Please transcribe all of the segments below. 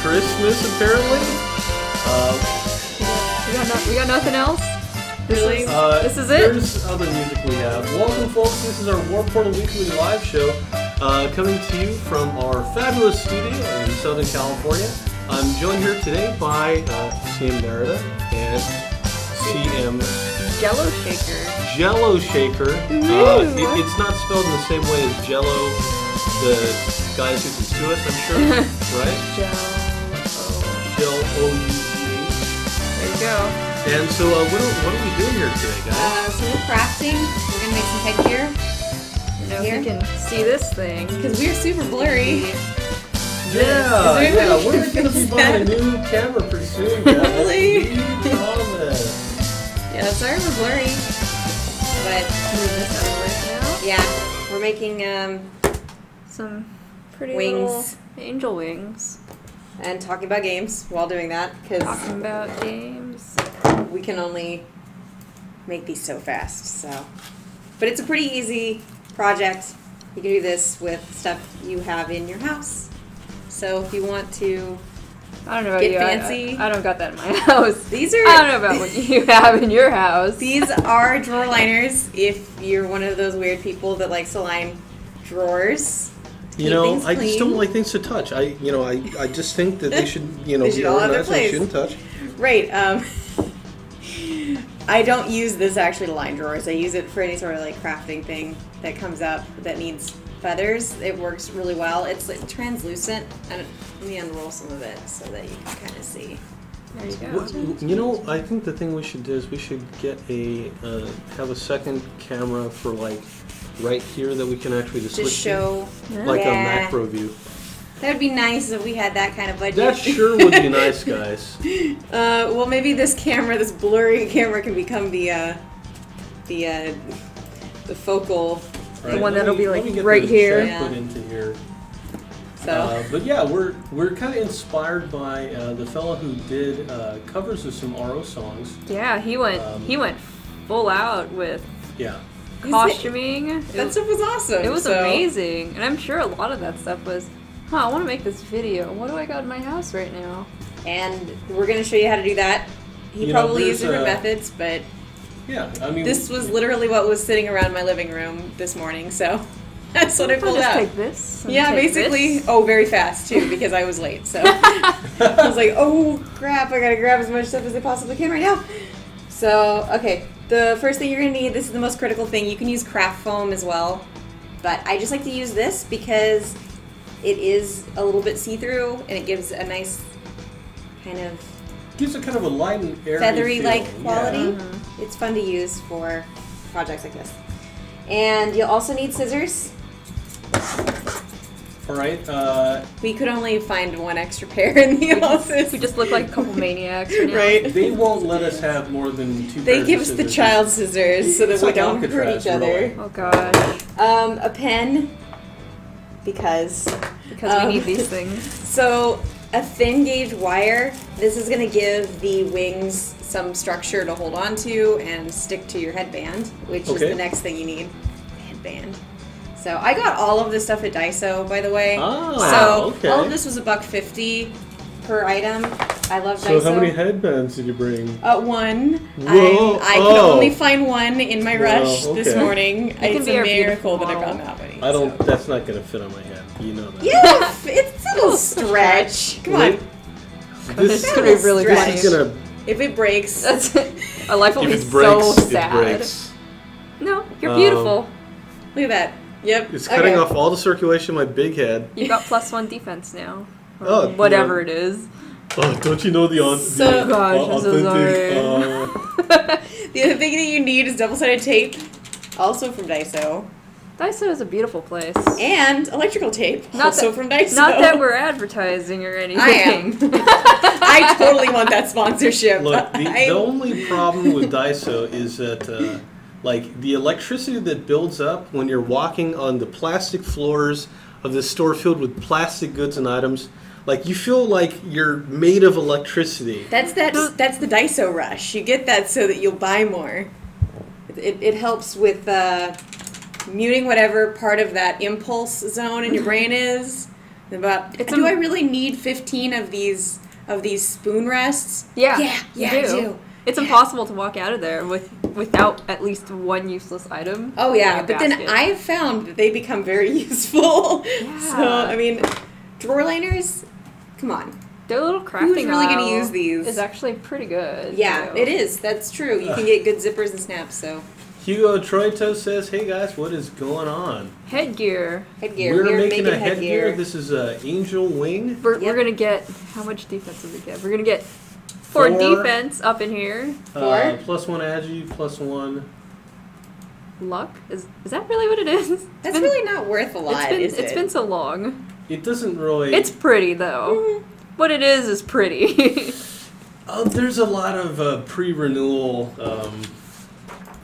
Christmas, apparently. We got nothing else? Really? This is it? There's other music we have. Welcome, folks. This is our Warpportal Weekly live show coming to you from our fabulous studio in Southern California. I'm joined here today by CM Maridah and CM JelloShaker. JelloShaker. It's not spelled in the same way as Jello, the guys who can sue us, I'm sure, right? J-O-U-G-H. There you go. And so, what are we doing here today, guys? So we're crafting. We're gonna make some headgear. Now you can see this thing. Because we're super blurry. Yeah, we're gonna be buying a new camera pretty soon, guys. Hopefully. We promise. Yeah, sorry we're blurry. But Move this out of the way now. yeah, we're making Some pretty wings little angel wings. and talking about games while doing that because Talking about games. we can only make these so fast. So, but it's a pretty easy project. You can do this with stuff you have in your house. So if you want to I don't know about get you. fancy, I don't got that in my house. these are. I don't know about what you have in your house. These are drawer liners. If you're one of those weird people that likes to line drawers. You know, I just don't like things to touch. I just think that they should, They should be all have their organized and place. shouldn't touch. Right. I don't use this actually to line drawers. I use it for any sort of like crafting thing that comes up that needs feathers. It works really well. It's like translucent, and let me unroll some of it so that you can kind of see. There you go. I think the thing we should do is we should get have a second camera for like right here that we can actually just switch show to, like a yeah. macro view. That would be nice if we had that kind of budget. That sure would be nice, guys. Well, maybe this camera, this blurry camera, can become the focal. Right, The one that'll be like let me get right the here. shot put into here. So. But yeah, we're kind of inspired by the fellow who did covers of some RO songs. Yeah, he went full out with Yeah. costuming. That stuff was awesome. It was amazing, and I'm sure a lot of that stuff was. I want to make this video. What do I got in my house right now? And we're going to show you how to do that. He probably used different methods, but yeah, I mean, this was literally what was sitting around my living room this morning, so that's what I pulled just out. Take this. And yeah, take basically. This. Oh, very fast too, because I was late. So I was like, oh crap, I gotta grab as much stuff as I possibly can right now. So, okay, the first thing you're gonna need, this is the most critical thing. You can use craft foam as well, but I just like to use this because it is a little bit see-through and it gives a nice kind of gives it kind of a light and airy feathery-like feel. quality. Yeah. Mm-hmm. It's fun to use for projects like this. And you'll also need scissors. All right. We could only find one extra pair in the office. We just look like a couple maniacs right now. Right. They won't let us have more than 2 They pairs give of us the scissors. child scissors so that It's we like don't hurt Alcatraz, each other. really. Oh gosh. A pen, because Because we need these things. So a thin gauge wire. This is going to give the wings some structure to hold on to and stick to your headband, which is the next thing you need. Headband. So I got all of this stuff at Daiso, by the way. Oh, so all of this was $1.50 per item. I love Daiso. So how many headbands did you bring? One. Whoa. I could only find one in my rush this okay. morning. It's be a our miracle beautiful that I found model. that many. I don't. That's not gonna fit on my head. You know that. Yeah, it's a little stretch. Come on. This It's gonna be really stretch. funny. is gonna. If it breaks, That's our life will If be it breaks, so sad. it breaks. No, you're beautiful. look at that. Yep. It's cutting off all the circulation in my big head. You got +1 defense now. Or Oh, whatever it is. Oh, don't you know the So- Gosh, I'm so authentic? The other thing that you need is double-sided tape, also from Daiso, Daiso is a beautiful place. and electrical tape, also from Daiso. Not that we're advertising or anything. I am. I totally want that sponsorship. Look, the only problem with Daiso is that, like, the electricity that builds up when you're walking on the plastic floors of this store filled with plastic goods and items, like, you feel like you're made of electricity. That's the Daiso rush. You get that so that you'll buy more. It helps with muting whatever part of that impulse zone in your brain is. About do I really need 15 of these spoon rests? Yeah, I do. It's impossible to walk out of there without at least one useless item. Oh yeah, in a but then basket. I've found that they become very useful. Yeah. So I mean, drawer liners, come on. Their little crafting Who's really going to aisle use these? is actually pretty good. Yeah, too. it is. That's true. You can get good zippers and snaps. So Hugo Troito says, "Hey guys, what is going on? Headgear. headgear. We're We are making a headgear. headgear. This is Angel Wing. We're gonna get how much defense does it get? We're gonna get 4 defense up in here. 4? +1 agi, +1. Luck is that really what it is? That's really not worth a lot, is it? It's been so long. It doesn't really. It's pretty though. What it is pretty. There's a lot of pre-renewal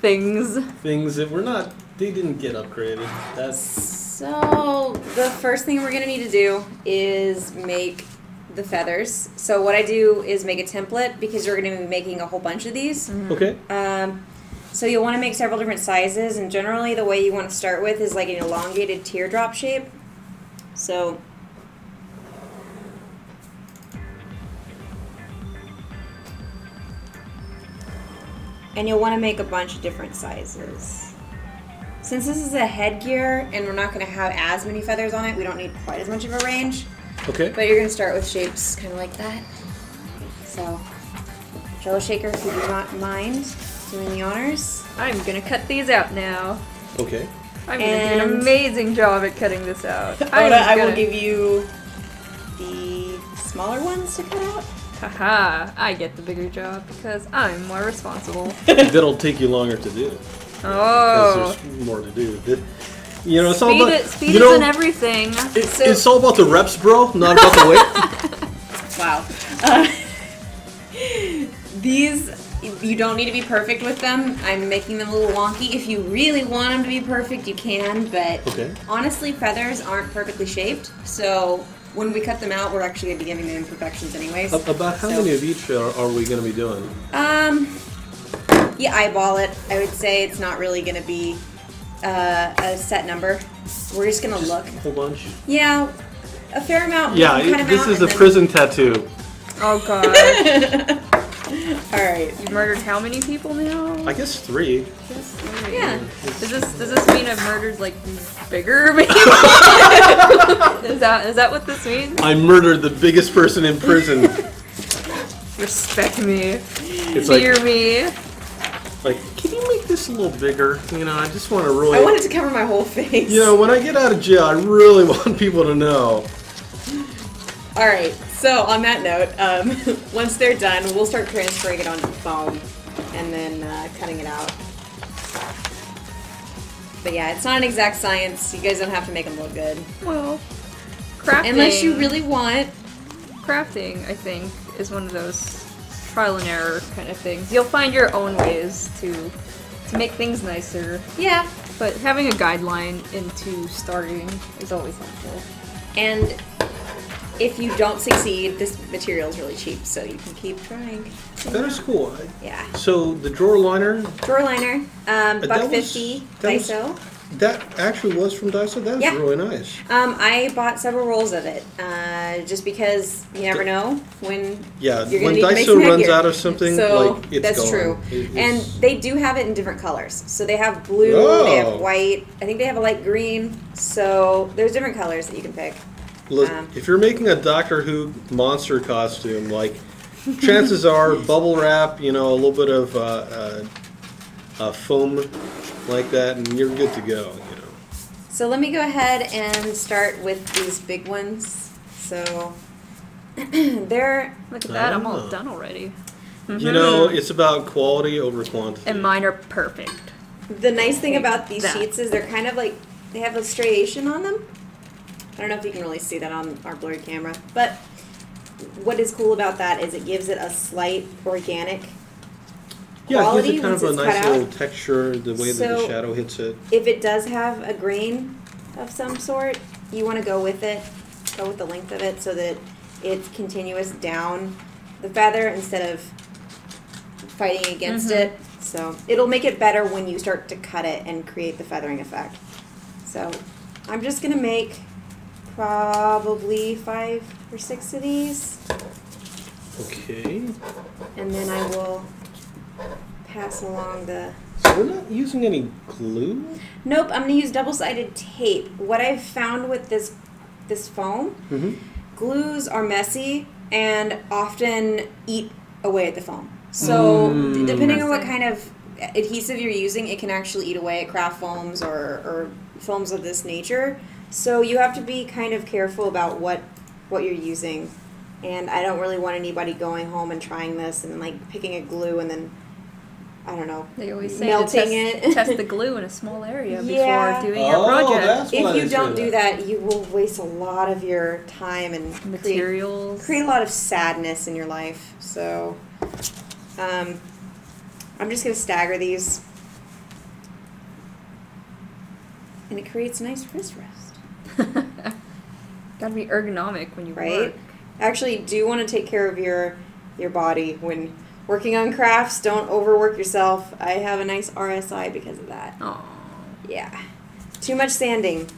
Things. things that they didn't get upgraded. That's So the first thing we're going to need to do is make the feathers. So what I do is make a template because you're going to be making a whole bunch of these. okay. So you'll want to make several different sizes, and generally the way you want to start with is like an elongated teardrop shape. So and you'll want to make a bunch of different sizes. Since this is a headgear and we're not going to have as many feathers on it, we don't need quite as much of a range. Okay. But you're going to start with shapes kind of like that. So, JelloShaker, if you do not mind doing the honors. I'm gonna cut these out now. Okay. I'm gonna do an And- amazing job at cutting this out. I will give you the smaller ones to cut out. Haha, I get the bigger job because I'm more responsible. That'll take you longer to do. Oh. Because there's more to do. It's all about Speed isn't everything. It's all about the reps, bro, not about the weight. Wow. These, you don't need to be perfect with them. I'm making them a little wonky. If you really want them to be perfect, you can, but Okay. honestly, feathers aren't perfectly shaped, so when we cut them out, we're actually going to be giving them imperfections anyways. About how many of each are we going to be doing? You eyeball it. I would say it's not really going to be a set number. We're just going to look. A whole bunch? Yeah, a fair amount. Yeah, We can cut 'em this out is and a then- prison tattoo. Oh god. Alright. You've murdered how many people now? I guess 3. Just 3. Yeah. Does this mean I've murdered like bigger people? Is that what this means? I murdered the biggest person in prison. Respect me. It's Fear me. like, can you make this a little bigger? I just want to really... I wanted to cover my whole face. when I get out of jail, I really want people to know. Alright, so on that note, once they're done, we'll start transferring it onto the foam and then cutting it out. But yeah, it's not an exact science. You guys don't have to make them look good. Well, crafting. Unless you really want. Crafting, I think, is one of those trial and error kind of things. You'll find your own ways to make things nicer, Yeah. but having a guideline into starting is always helpful. And if you don't succeed, this material is really cheap, so you can keep trying. That is cool. Yeah. So, the drawer liner, Drawer liner, that was- $1.50 that was- Daiso. that actually was from Daiso? That was Yeah. really nice. I bought several rolls of it, just because you never know when Yeah, you're when gonna need to make Daiso some runs headgear. out of something, So it's that's gone. true. It's- And they do have it in different colors. So they have blue, they have Oh. white, I think they have a light green. So there's different colors that you can pick. Look, if you're making a Doctor Who monster costume, chances are bubble wrap, a little bit of foam like that, and you're good to go. So let me go ahead and start with these big ones. So they're Look at that, I'm all Ah. done already. It's about quality over quantity. And mine are perfect. the nice thing about these That. sheets is they're kind of like they have a striation on them. I don't know if you can really see that on our blurry camera, but what is cool about that is it gives it a slight organic Yeah, it quality gives it kind once of a it's nice cut little out. texture, the way that the So- shadow hits it. If it does have a grain of some sort, you want to go with it, go with the length of it so that it's continuous down the feather instead of fighting against it. So it'll make it better when you start to cut it and create the feathering effect. So I'm just going to make probably 5 or 6 of these. Okay. And then I will pass along the... So we're not using any glue? Nope, I'm going to use double-sided tape. What I've found with this foam, glues are messy and often eat away at the foam. So depending on what kind of adhesive you're using, it can actually eat away at craft foams or foams of this nature. So you have to be kind of careful about what you're using. And I don't really want anybody going home and trying this and like picking a glue and then, I don't know, they always say melting to test the glue in a small area Yeah. before doing your project. If you don't do that, you will waste a lot of your time and materials. Create a lot of sadness in your life. So I'm just going to stagger these. And it creates a nice wrist rest. Gotta be ergonomic when you Right? work. Actually, do want to take care of your body when working on crafts. Don't overwork yourself. I have a nice RSI because of that. Aww. Yeah. Too much sanding.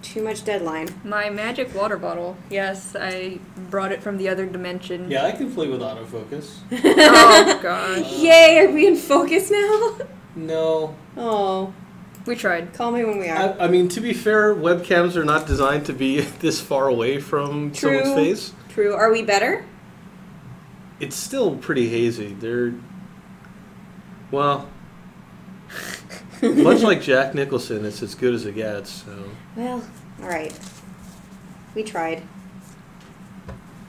Too much deadline. My magic water bottle. Yes, I brought it from the other dimension. Yeah, I can play with autofocus. Oh gosh. Yay, are we in focus now? No. Oh. We tried. Call me when we are. I mean, to be fair, webcams are not designed to be this far away from someone's face. True. Are we better? It's still pretty hazy. They're... Well... much like Jack Nicholson, it's as good as it gets, so... Well, alright. We tried.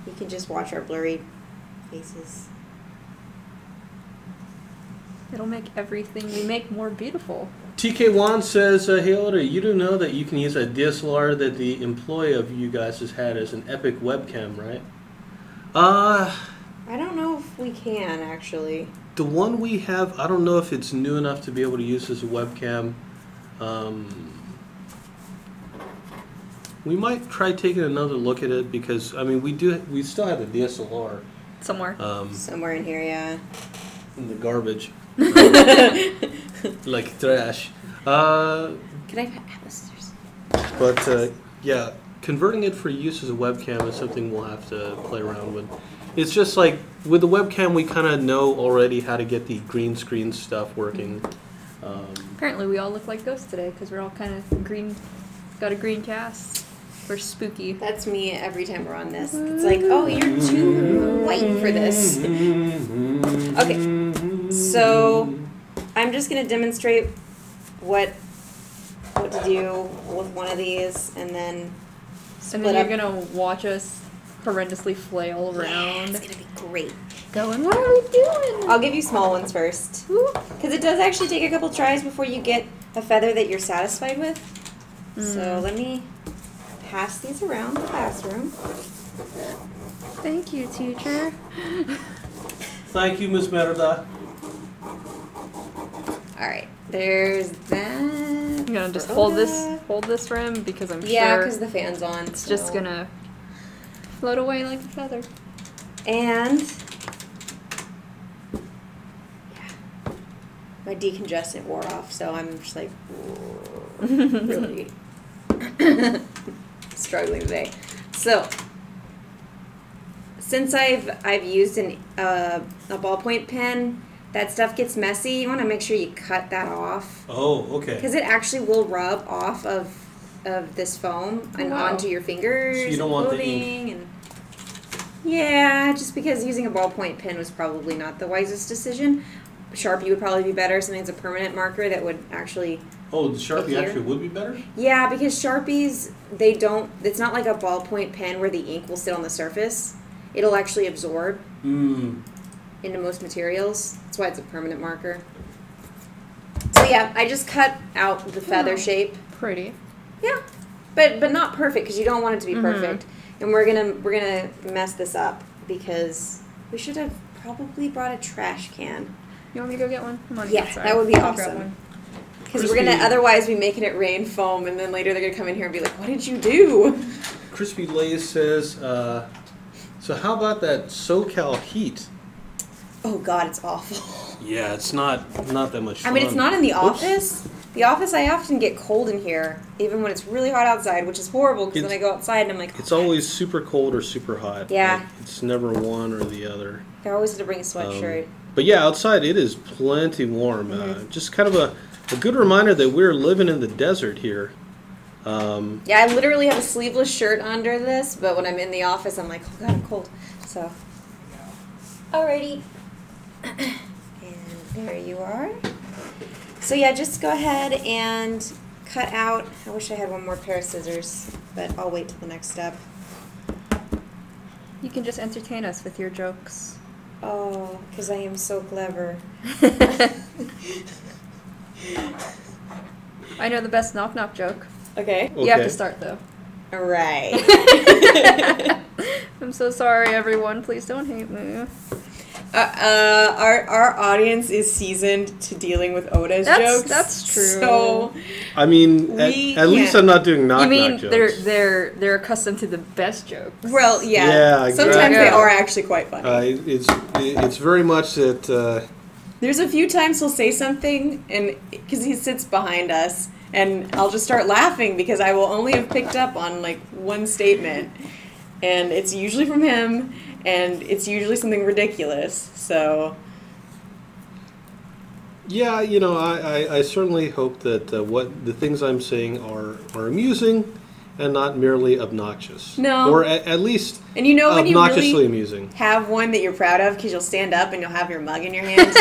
You can just watch our blurry faces. It'll make everything we make more beautiful. TK Wan says, hey Oda, you do know that you can use a DSLR that the employee of you guys has had as an epic webcam, right? I don't know if we can, actually. The one we have, I don't know if it's new enough to be able to use as a webcam. We might try taking another look at it because, I mean, we still have the DSLR. Somewhere. Somewhere in here, yeah. In the garbage. Like trash. Can I have the scissors? But, yeah, converting it for use as a webcam is something we'll have to play around with. It's just like, with the webcam, we kind of know already how to get the green screen stuff working. Apparently we all look like ghosts today because we're all kind of green, got a green cast. We're spooky. That's me every time we're on this. It's like, oh, you're too white for this. Okay, so I'm just going to demonstrate what to do with one of these and then split And then up. you're going to watch us horrendously flail around. It's going to be great. Going, what are we doing? I'll give you small ones first. Because it does actually take a couple tries before you get a feather that you're satisfied with. So let me pass these around the classroom. Thank you, teacher. Thank you, Miss Maridah. Alright, there's that. I'm going to just for hold Oda. this for him because I'm Yeah, sure because the fan's on. it's just going to float away like a feather. And yeah, my decongestant wore off, so I'm just like really struggling today. So since I've used a ballpoint pen, that stuff gets messy. You want to make sure you cut that off. Oh, okay. Because it actually will rub off of this foam and onto your fingers. So you don't want the ink. And yeah, just because using a ballpoint pen was probably not the wisest decision. Sharpie would probably be better. Something that's a permanent marker that would actually... Oh, the Sharpie adhere. actually would be better? Yeah, because Sharpies, they don't... It's not like a ballpoint pen where the ink will sit on the surface. It'll actually absorb into most materials. That's why it's a permanent marker. So yeah, I just cut out the feather shape. Pretty. Yeah, but not perfect because you don't want it to be perfect. And we're gonna mess this up because we should have probably brought a trash can. You want me to go get one? Come on. Yeah, outside. that would be I'll grab awesome. one. Because we're gonna otherwise be making it rain foam, and then later they're gonna come in here and be like, "What did you do?" Crispy Lays says, so how about that SoCal heat? Oh God, it's awful. Yeah, it's not that much fun. I mean, it's not in the office, The office, I often get cold in here, even when it's really hot outside, which is horrible because then I go outside and I'm like... It's always super cold or super hot. Yeah. Like, it's never one or the other. I always have to bring a sweatshirt. But yeah, outside it is plenty warm. Just kind of a good reminder that we're living in the desert here. Yeah, I literally have a sleeveless shirt under this, but when I'm in the office, I'm like, oh god, I'm cold. So, alrighty. And there you are. So yeah, just go ahead and cut out. I wish I had one more pair of scissors, but I'll wait till the next step. You can just entertain us with your jokes. Oh, because I am so clever. I know the best knock-knock joke. Okay. You have to start, though. All right. I'm so sorry, everyone. Please don't hate me. Our audience is seasoned to dealing with Oda's jokes. That's true. So, I mean, at least I'm not doing knock-knock jokes. You mean they're accustomed to the best jokes? Well, yeah. Yeah, exactly. Sometimes they are actually quite funny. It's very much that... There's a few times he'll say something, and because he sits behind us, and I'll just start laughing because I will only have picked up on like one statement, and it's usually from him, and it's usually something ridiculous. So yeah, you know, I certainly hope that what the things I'm saying are amusing and not merely obnoxious. No. Or at least and you know when you obnoxiously really amusing. Have one that you're proud of because you'll stand up and you'll have your mug in your hand.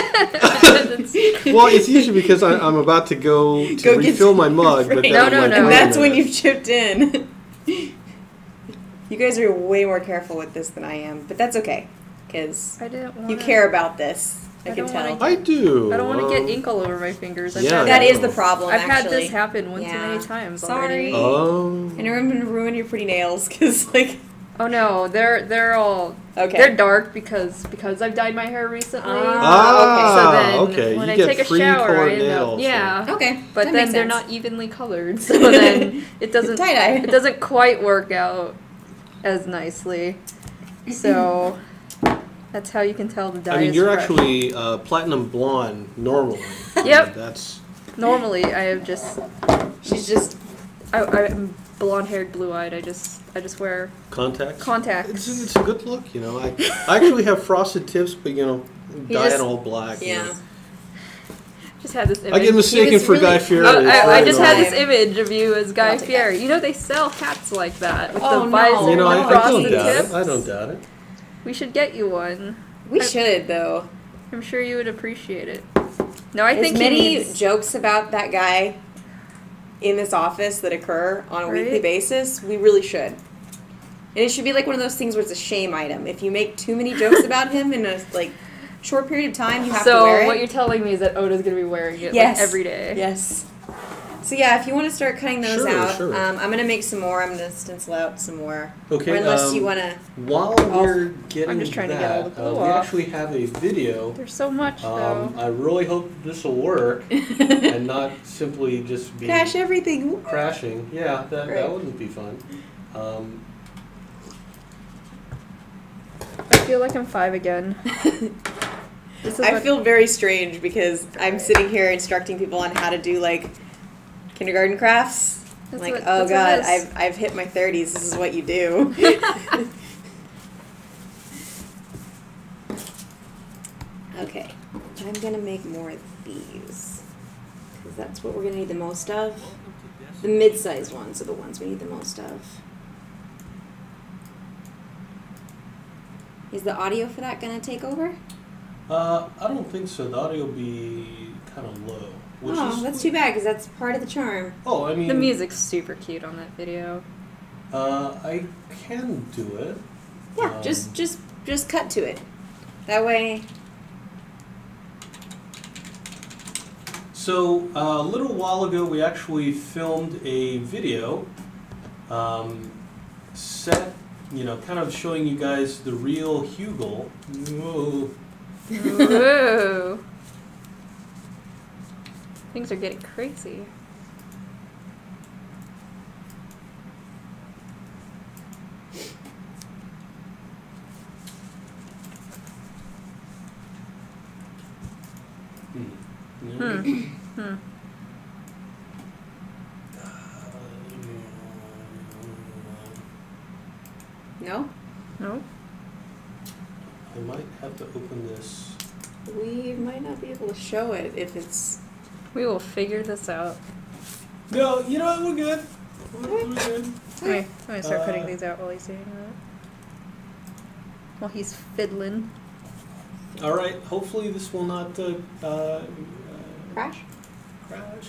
Well, it's usually because I'm about to go refill my mug. But right. then No. And that's when you've chipped in. You guys are way more careful with this than I am, but that's okay because you care about this. I can tell. I do. I don't want to get ink all over my fingers. That is the problem. I've had this happen one too many times already. Oh. And I'm gonna ruin your pretty nails because like. Oh no, they're all okay. They're dark because I've dyed my hair recently. Okay. So then when I take a shower, I end up, yeah. Okay. But that then they're not evenly colored, so then it doesn't quite work out as nicely. So that's how you can tell the dye. I mean, is you're fresh. actually platinum blonde normally. Yep. That's normally I have just. She's just. I'm blonde-haired, blue-eyed. I just wear contacts. It's a good look, you know. I actually have frosted tips, but you know, dye it all black. Yeah. You know. Just had this image. I get mistaken for Guy Fieri. I just had this image of you as Guy Fieri. You know they sell hats like that with the visor You know, and the I don't frosted doubt tips. it. I don't doubt it. We should get you one. We should though. I'm sure you would appreciate it. No, I think many jokes about that guy in this office that occur on a weekly basis. We really should. And it should be like one of those things where it's a shame item. If you make too many jokes about him in a short period of time, you have to wear it. So what you're telling me is that Oda's going to be wearing it every day. Yes. So yeah, if you want to start cutting those out, I'm going to make some more. I'm going to stencil out some more. Okay. Or unless you want to... While we're getting I'm just trying to get all the glue we off. actually have a video. There's so much, though. I really hope this will work and not simply just be... Crash everything. Crashing. Yeah, that wouldn't be fun. I feel like I'm 5 again. I feel very strange because I'm sitting here instructing people on how to do kindergarten crafts. I'm like, oh god, I've hit my 30s. This is what you do. Okay, I'm gonna make more of these because that's what we're gonna need the most of. The mid-sized ones are the ones we need the most of. Is the audio for that gonna take over? I don't think so. The audio will be kind of low. That's too bad because that's part of the charm. Oh, I mean... The music's super cute on that video. I can do it. Yeah, just cut to it. That way... So, a little while ago, we actually filmed a video set, kind of showing you guys the real Hugel. Whoa. Whoa. Things are getting crazy. I might have to open this. We might not be able to show it if it's... We will figure this out. No, you know what? We're good. We're good. Okay, I'm gonna start cutting these out while he's doing that. While he's fiddling. All right. Hopefully this will not Crash? Crash.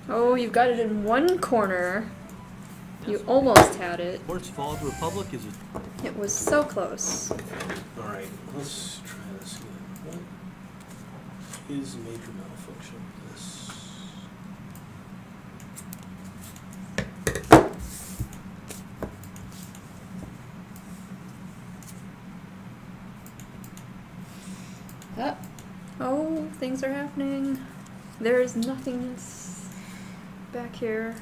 Oh, you've got it in one corner. You almost had it. Quartz Fold Republic is a... It was so close. All right, let's try this again. What is a major malfunction of this? Oh, things are happening. There's nothingness back here.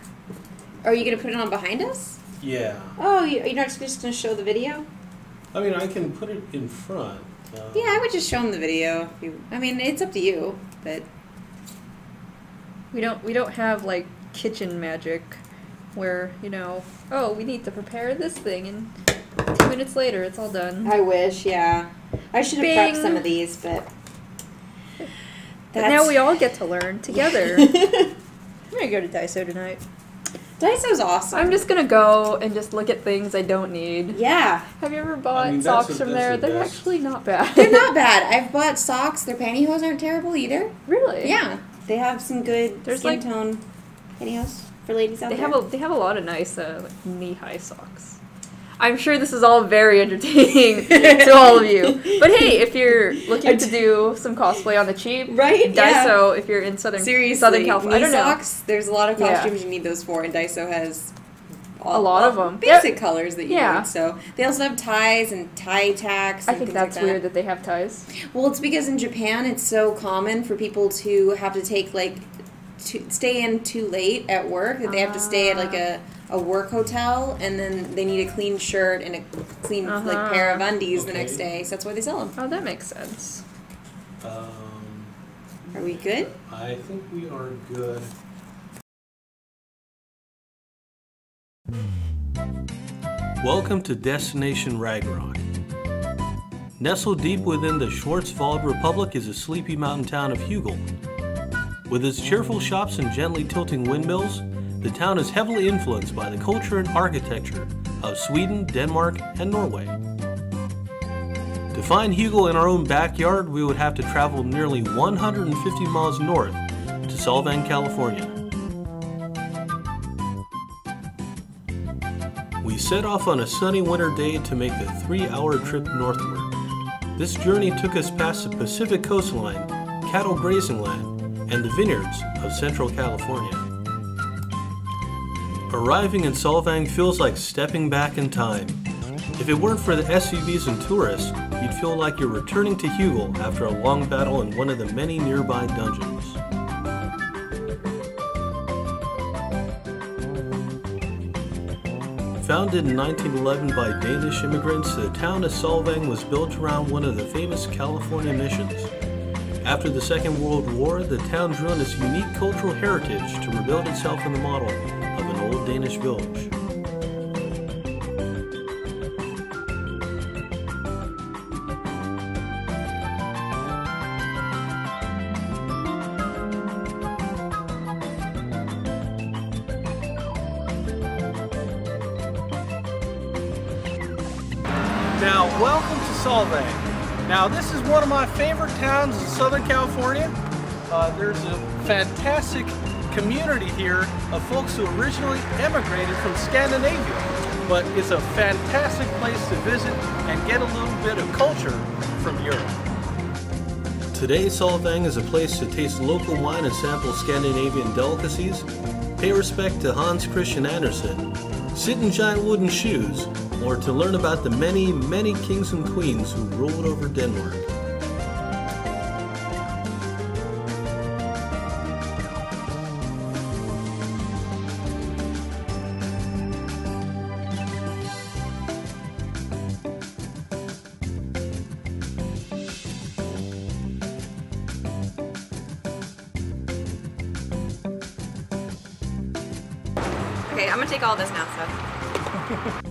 Are you going to put it on behind us? Yeah. Oh, you're not just going to show the video? I mean, I can put it in front. Yeah, I would just show them the video. I mean, it's up to you, but... We don't have, like, kitchen magic where, you know, oh, we need to prepare this thing, and 2 minutes later, it's all done. I wish, yeah. I should have prepped some of these, but... But now we all get to learn together. I'm gonna go to Daiso tonight. Daiso's awesome. I'm just gonna go and just look at things I don't need. Yeah. Have you ever bought socks from there? They're actually not bad. They're not bad. I've bought socks. Their pantyhose aren't terrible either. Really? Yeah. They have some good skin tone pantyhose for ladies out there. They have a lot of nice like knee-high socks. I'm sure this is all very entertaining to all of you. But hey, if you're looking to do some cosplay on the cheap, right? Daiso, if you're in Southern California, I don't know. Socks, there's a lot of costumes you need those for, and Daiso has a lot of them. Basic colors that you need. So they also have ties and tie tacks. I think that's weird that they have ties. Well, it's because in Japan it's so common for people to have to take to stay in too late at work that they have to stay at like a work hotel, and then they need a clean shirt and a clean like pair of undies the next day. So that's why they sell them. Oh, that makes sense. Are we good? I think we are good. Welcome to Destination Ragnarok. Nestled deep within the Schwarzwald Republic is a sleepy mountain town of Hugel. With its cheerful shops and gently tilting windmills, the town is heavily influenced by the culture and architecture of Sweden, Denmark, and Norway. To find Hugel in our own backyard, we would have to travel nearly 150 miles north to Solvang, California. We set off on a sunny winter day to make the 3-hour trip northward. This journey took us past the Pacific coastline, cattle grazing land, and the vineyards of Central California. Arriving in Solvang feels like stepping back in time. If it weren't for the SUVs and tourists, you'd feel like you're returning to Hugel after a long battle in one of the many nearby dungeons. Founded in 1911 by Danish immigrants, the town of Solvang was built around one of the famous California missions. After the Second World War, the town drew on its unique cultural heritage to rebuild itself in the model of an old Danish village. Now, welcome to Solvang. Now, this is one of my favorite towns in Southern California. There's a fantastic community here of folks who originally emigrated from Scandinavia, but it's a fantastic place to visit and get a little bit of culture from Europe. Today, Solvang is a place to taste local wine and sample Scandinavian delicacies, pay respect to Hans Christian Andersen, sit in giant wooden shoes, or to learn about the many, many kings and queens who ruled over Denmark. Okay, I'm gonna take all this now, so.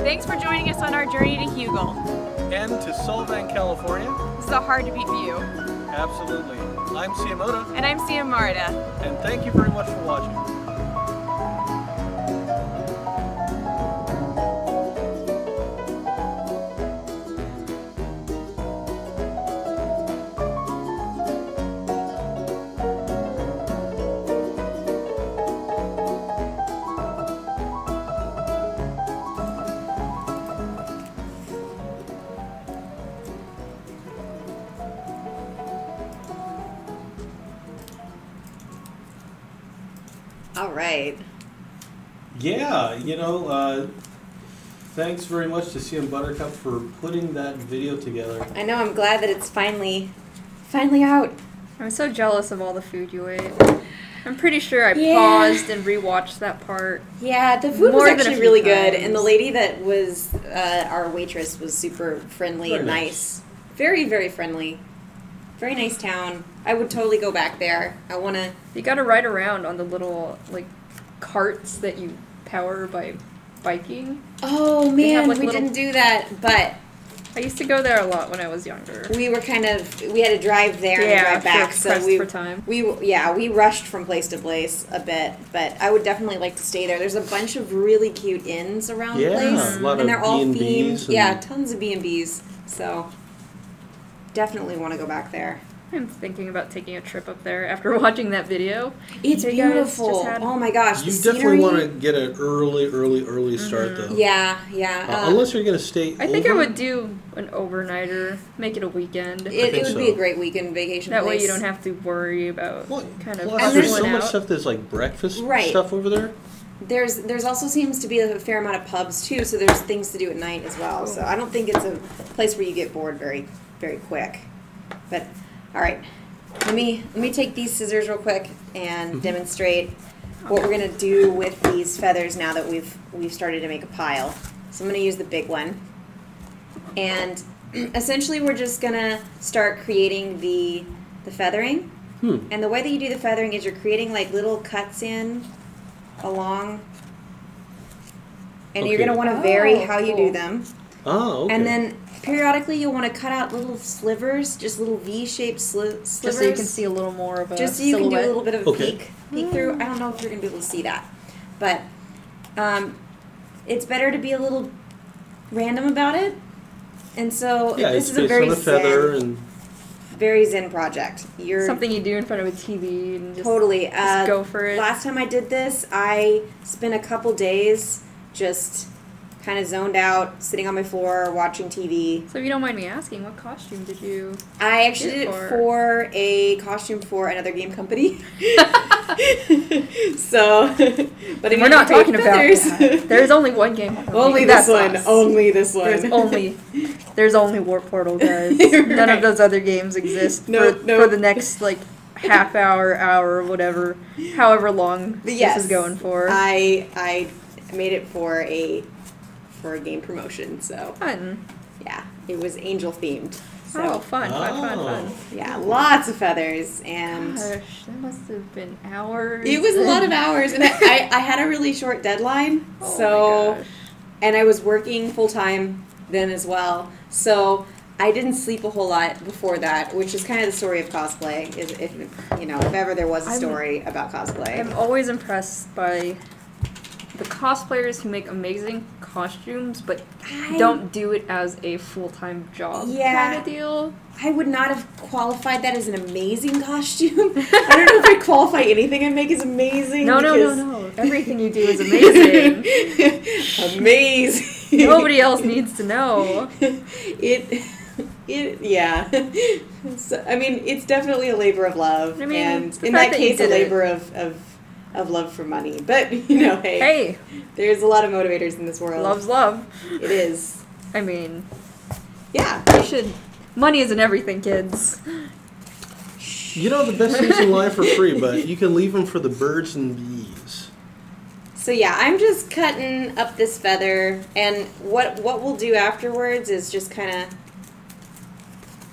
Thanks for joining us on our journey to Hugel. And to Solvang, California. This is a hard-to-beat view. Absolutely. I'm CM Oda. And I'm CM Maridah. And thank you very much for watching. All right. Yeah, you know, thanks very much to CM Buttercup for putting that video together. I know, I'm glad that it's finally out. I'm so jealous of all the food you ate. I'm pretty sure I paused and rewatched that part. Yeah, the food was More than a actually few really good, times. and the lady that was our waitress was super friendly Very and nice. Very, very friendly. Very nice town. I would totally go back there. I want to... You gotta ride around on the little, like, carts that you power by biking. Oh, They have, man, like, we little- didn't do that, but I used to go there a lot when I was younger. we were kind of... We had to drive there and drive back, so pressed we... for time. We rushed from place to place a bit, but I would definitely like to stay there. There's a bunch of really cute inns around the place, a lot and of they're all B&Bs themed. and- Yeah, tons of B&Bs. So definitely want to go back there. I'm thinking about taking a trip up there after watching that video. It's You guys beautiful. just had- Oh my gosh, You the definitely scenery. want to get an early start, though. Yeah. Unless you're going to stay I think I over. would do an overnighter, make it a weekend. it think would be so. a great weekend vacation. That way place. you don't have to worry about Well, kind of plus, there's so hustling much out. stuff that's like breakfast Right. stuff over there. There's also seems to be a fair amount of pubs too, so there's things to do at night as well. So I don't think it's a place where you get bored very, very quick. But all right, let me take these scissors real quick and demonstrate what we're gonna do with these feathers now that we've started to make a pile. So I'm gonna use the big one, and essentially we're just gonna start creating the feathering. And the way that you do the feathering is you're creating like little cuts in along, and you're Okay. going to want to vary how you do cool. them. Oh, okay. And then periodically you'll want to cut out little slivers, just little V-shaped slivers. Just so you can see a little more of a Just so you can do a silhouette. little bit of a Okay. peek through. I don't know if you're going to be able to see that. But it's better to be a little random about it. And so yeah, this it's is a based very on a feather zen, and very zen project. You're Something you do in front of a TV and just totally go for it. Last time I did this, I spent a couple days just kind of zoned out, sitting on my floor, watching TV. So if you don't mind me asking, what costume did you I actually did it for a costume for another game company. So, but we're not talking about that. There's only one game company. Only this one. Only this one. There's only Warpportal, guys. Right. None of those other games exist for the next like half hour, whatever, however long this is going for. I made it for a game promotion, so fun. Yeah, it was angel themed. So. Oh, fun. Yeah, lots of feathers, and gosh, that must have been hours. It was a lot of hours, and I had a really short deadline, and I was working full time then as well, so I didn't sleep a whole lot before that, which is kind of the story of cosplay. Is if ever there was a story about cosplay. I'm always impressed by the cosplayers who make amazing costumes, but don't do it as a full-time job kind of deal. I would not have qualified that as an amazing costume. I don't know if I'd qualify anything I make as amazing. No. Everything you do is amazing. Amazing. Nobody else needs to know. Yeah. So, I mean, it's definitely a labor of love. I mean, and in that case, a labor of love for money. But, hey, there's a lot of motivators in this world. Love's love. It is. I mean, yeah. Money isn't everything, kids. The best things in life are free, but you can leave them for the birds and bees. So yeah, I'm just cutting up this feather, and what we'll do afterwards is just kind of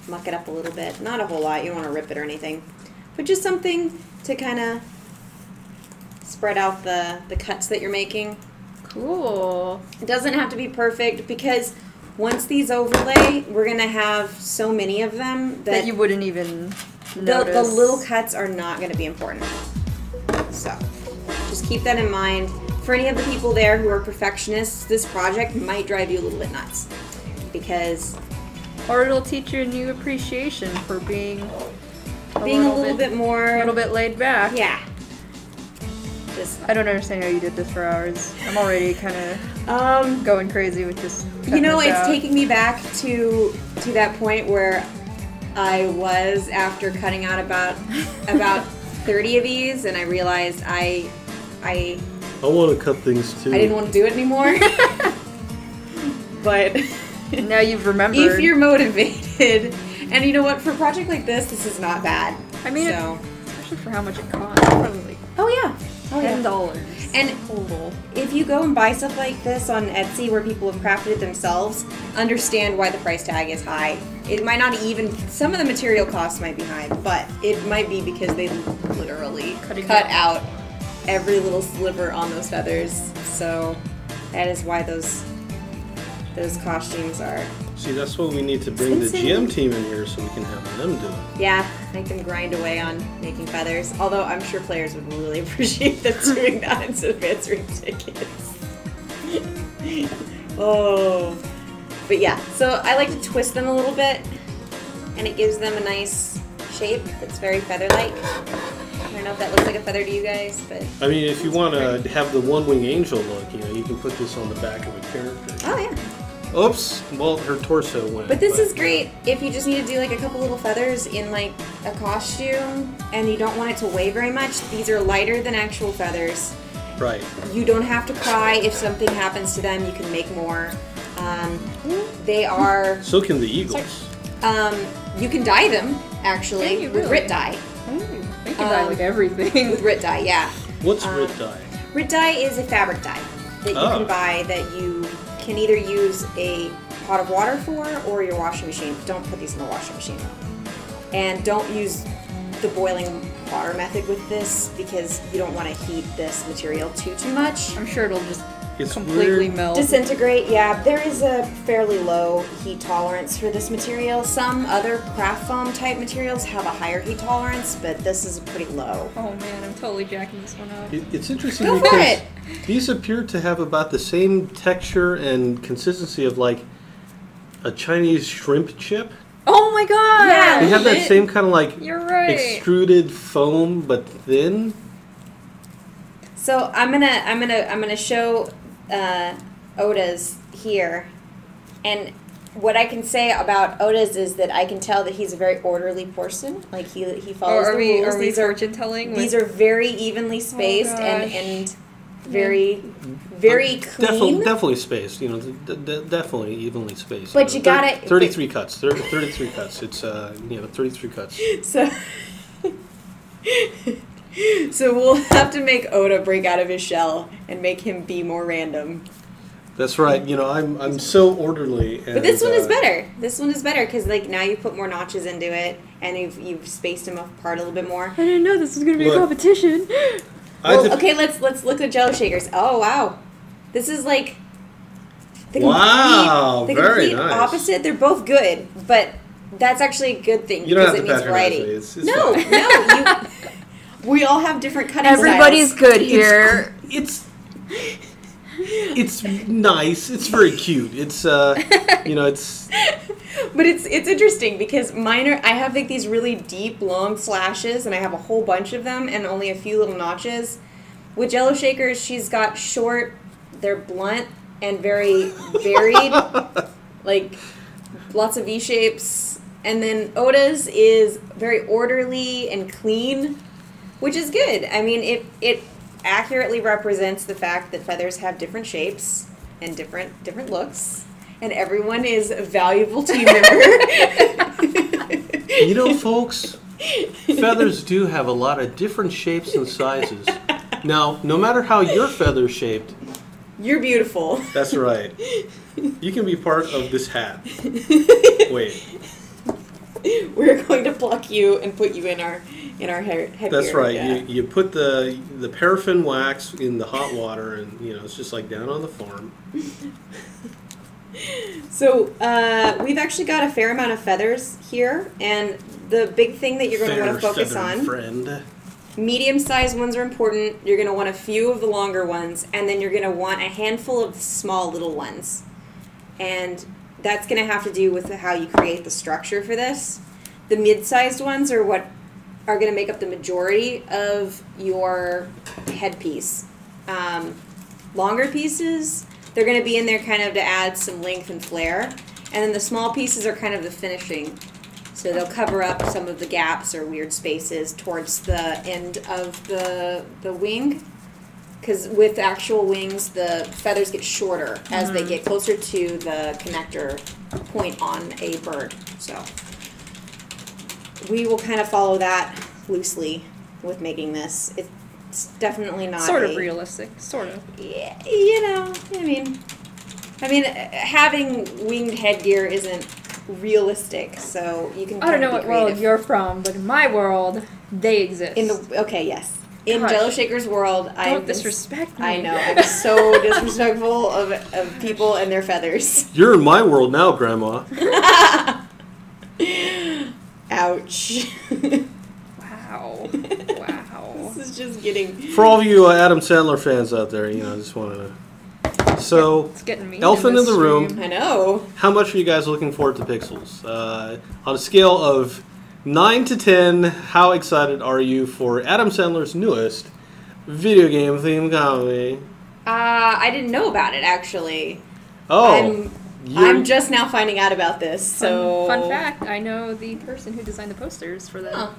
muck it up a little bit. Not a whole lot. You don't want to rip it or anything, but just something to kind of spread out the cuts that you're making. Cool. It doesn't have to be perfect, because once these overlay, we're going to have so many of them that you wouldn't even notice. The little cuts are not going to be important. So just keep that in mind. For any of the people there who are perfectionists, this project might drive you a little bit nuts, or it'll teach you a new appreciation for being a little bit laid back. Yeah. I don't understand how you did this for hours. I'm already kind of going crazy with just it's taking me back to that point where I was after cutting out about 30 of these, and I realized I want to cut things too. I didn't want to do it anymore. But now you've remembered. If you're motivated, and you know what, for a project like this is not bad. I mean, especially for how much it costs, probably. $10 and total. If you go and buy stuff like this on Etsy where people have crafted it themselves, understand why the price tag is high. It might not even, some of the material costs might be high, but it might be because they literally cut out every little sliver on those feathers. So that is why those costumes are. See, that's what we need to bring the GM team in here so we can have them do it. Yeah, make them grind away on making feathers. Although I'm sure players would really appreciate them doing that instead of answering tickets. But yeah, so I like to twist them a little bit, and it gives them a nice shape that's very feather-like. I don't know if that looks like a feather to you guys, but... I mean, if you want to have the one-wing angel look, you can put this on the back of a character. Oh, yeah. Oops. Well, her torso went. But this is great if you just need to do like a couple little feathers in like a costume and you don't want it to weigh very much. These are lighter than actual feathers. Right. You don't have to cry if something happens to them. You can make more. They are... So can the eagles. You can dye them, actually, with Rit dye. You can dye like everything. With Rit dye, yeah. What's Rit dye? Rit dye is a fabric dye that you can buy that you can either use a pot of water for or your washing machine. Don't put these in the washing machine. And don't use the boiling water method with this because you don't want to heat this material too much. I'm sure it'll just completely melt. Disintegrate, yeah. There is a fairly low heat tolerance for this material. Some other craft foam type materials have a higher heat tolerance, but this is pretty low. Oh man, I'm totally jacking this one up. It's interesting Go because for it. These appear to have about the same texture and consistency of like a Chinese shrimp chip. Oh my god! Yeah, they have that same kind of like extruded foam but thin. So I'm gonna show Oda's here, and what I can say about Oda's is that I can tell that he's a very orderly person. Like he follows the rules. Are we fortune telling? These are very evenly spaced and very clean. Definitely spaced. You know, definitely evenly spaced. But you gotta 33 cuts. 33 cuts. It's 33 cuts. So we'll have to make Oda break out of his shell and make him be more random. That's right. You know, I'm so orderly. And, but this one is better. This one is better because like now you put more notches into it and you've spaced them apart a little bit more. I didn't know this was gonna be a competition. Well, okay, let's look at JelloShakers. Oh wow, this is like the complete nice. opposite. They're both good, but that's actually a good thing because it means variety. It's no, we all have different cutting Everybody's styles. good here. It's nice. It's very cute. It's it's. But it's interesting because I have like these really deep, long slashes, and I have a whole bunch of them, and only a few little notches. With JelloShakers, she's got short. They're blunt and very varied, like lots of V shapes. And then Oda's is very orderly and clean, which is good. I mean, it accurately represents the fact that feathers have different shapes and different looks, and everyone is a valuable team member. You know, folks, feathers do have a lot of different shapes and sizes. Now, no matter how your feather's shaped, you're beautiful. That's right. You can be part of this hat. Wait. We're going to pluck you and put you in our headgear. That's right. Yeah. You put the paraffin wax in the hot water, and it's just like down on the farm. So we've actually got a fair amount of feathers here, and the big thing that you're going to want to focus on. Friend. Medium-sized ones are important. You're going to want a few of the longer ones, and then you're going to want a handful of small little ones. And that's going to have to do with how you create the structure for this. The mid-sized ones are what are going to make up the majority of your headpiece. Longer pieces, they're going to be in there kind of to add some length and flare. And then the small pieces are kind of the finishing. So they'll cover up some of the gaps or weird spaces towards the end of the wing. Because with actual wings, the feathers get shorter as they get closer to the connector point on a bird. So we will kind of follow that loosely with making this. It's definitely not sort of realistic, sort of. Yeah, I mean, having winged headgear isn't realistic, so you can. I don't know what world you're from, but in my world, they exist. Yes. In JelloShaker's world, don't disrespect me. I know. I'm so disrespectful of people and their feathers. You're in my world now, Grandma. Ouch. Wow. This is just getting... For all of you Adam Sandler fans out there, I just want to... So, it's getting me elephant in the room. I know. How much are you guys looking forward to Pixels? On a scale of 9 to 10, how excited are you for Adam Sandler's newest video game themed comedy? I didn't know about it, actually. Oh. I'm just now finding out about this, so... Fun fact, I know the person who designed the posters for that. Oh.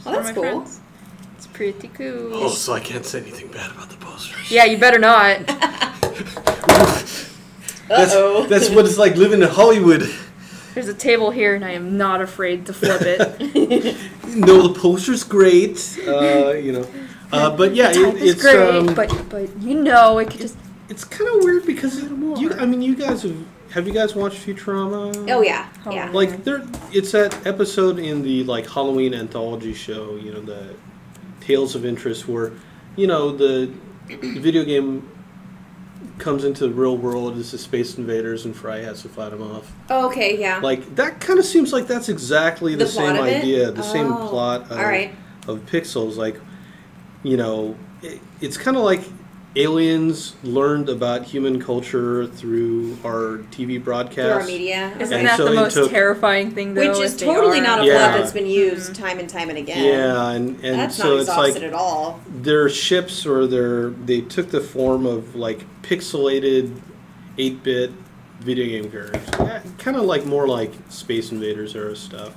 Well, that's cool. Friends. It's pretty cool. Oh, so I can't say anything bad about the posters. Yeah, you better not. That's what it's like living in Hollywood. There's a table here, and I am not afraid to flip it. No, the poster's great. But yeah, it's great. But it could just. It's kind of weird because you guys have you guys watched Futurama? Oh yeah, yeah. Like it's that episode in the Halloween anthology show, the Tales of Interest, where the video game comes into the real world as the Space Invaders and Fry has to fight them off. Oh, okay, yeah. That kind of seems like that's exactly the same idea, the same plot of Pixels. It's kind of like aliens learned about human culture through our TV broadcasts. Through our media. Isn't that the most terrifying thing, though? Which is totally not a plot that's been used time and time and again. Yeah, and that's so not exhausted it's at all. Their ships, or they took the form of pixelated 8-bit video game characters. Yeah, kind of like more like Space Invaders era stuff.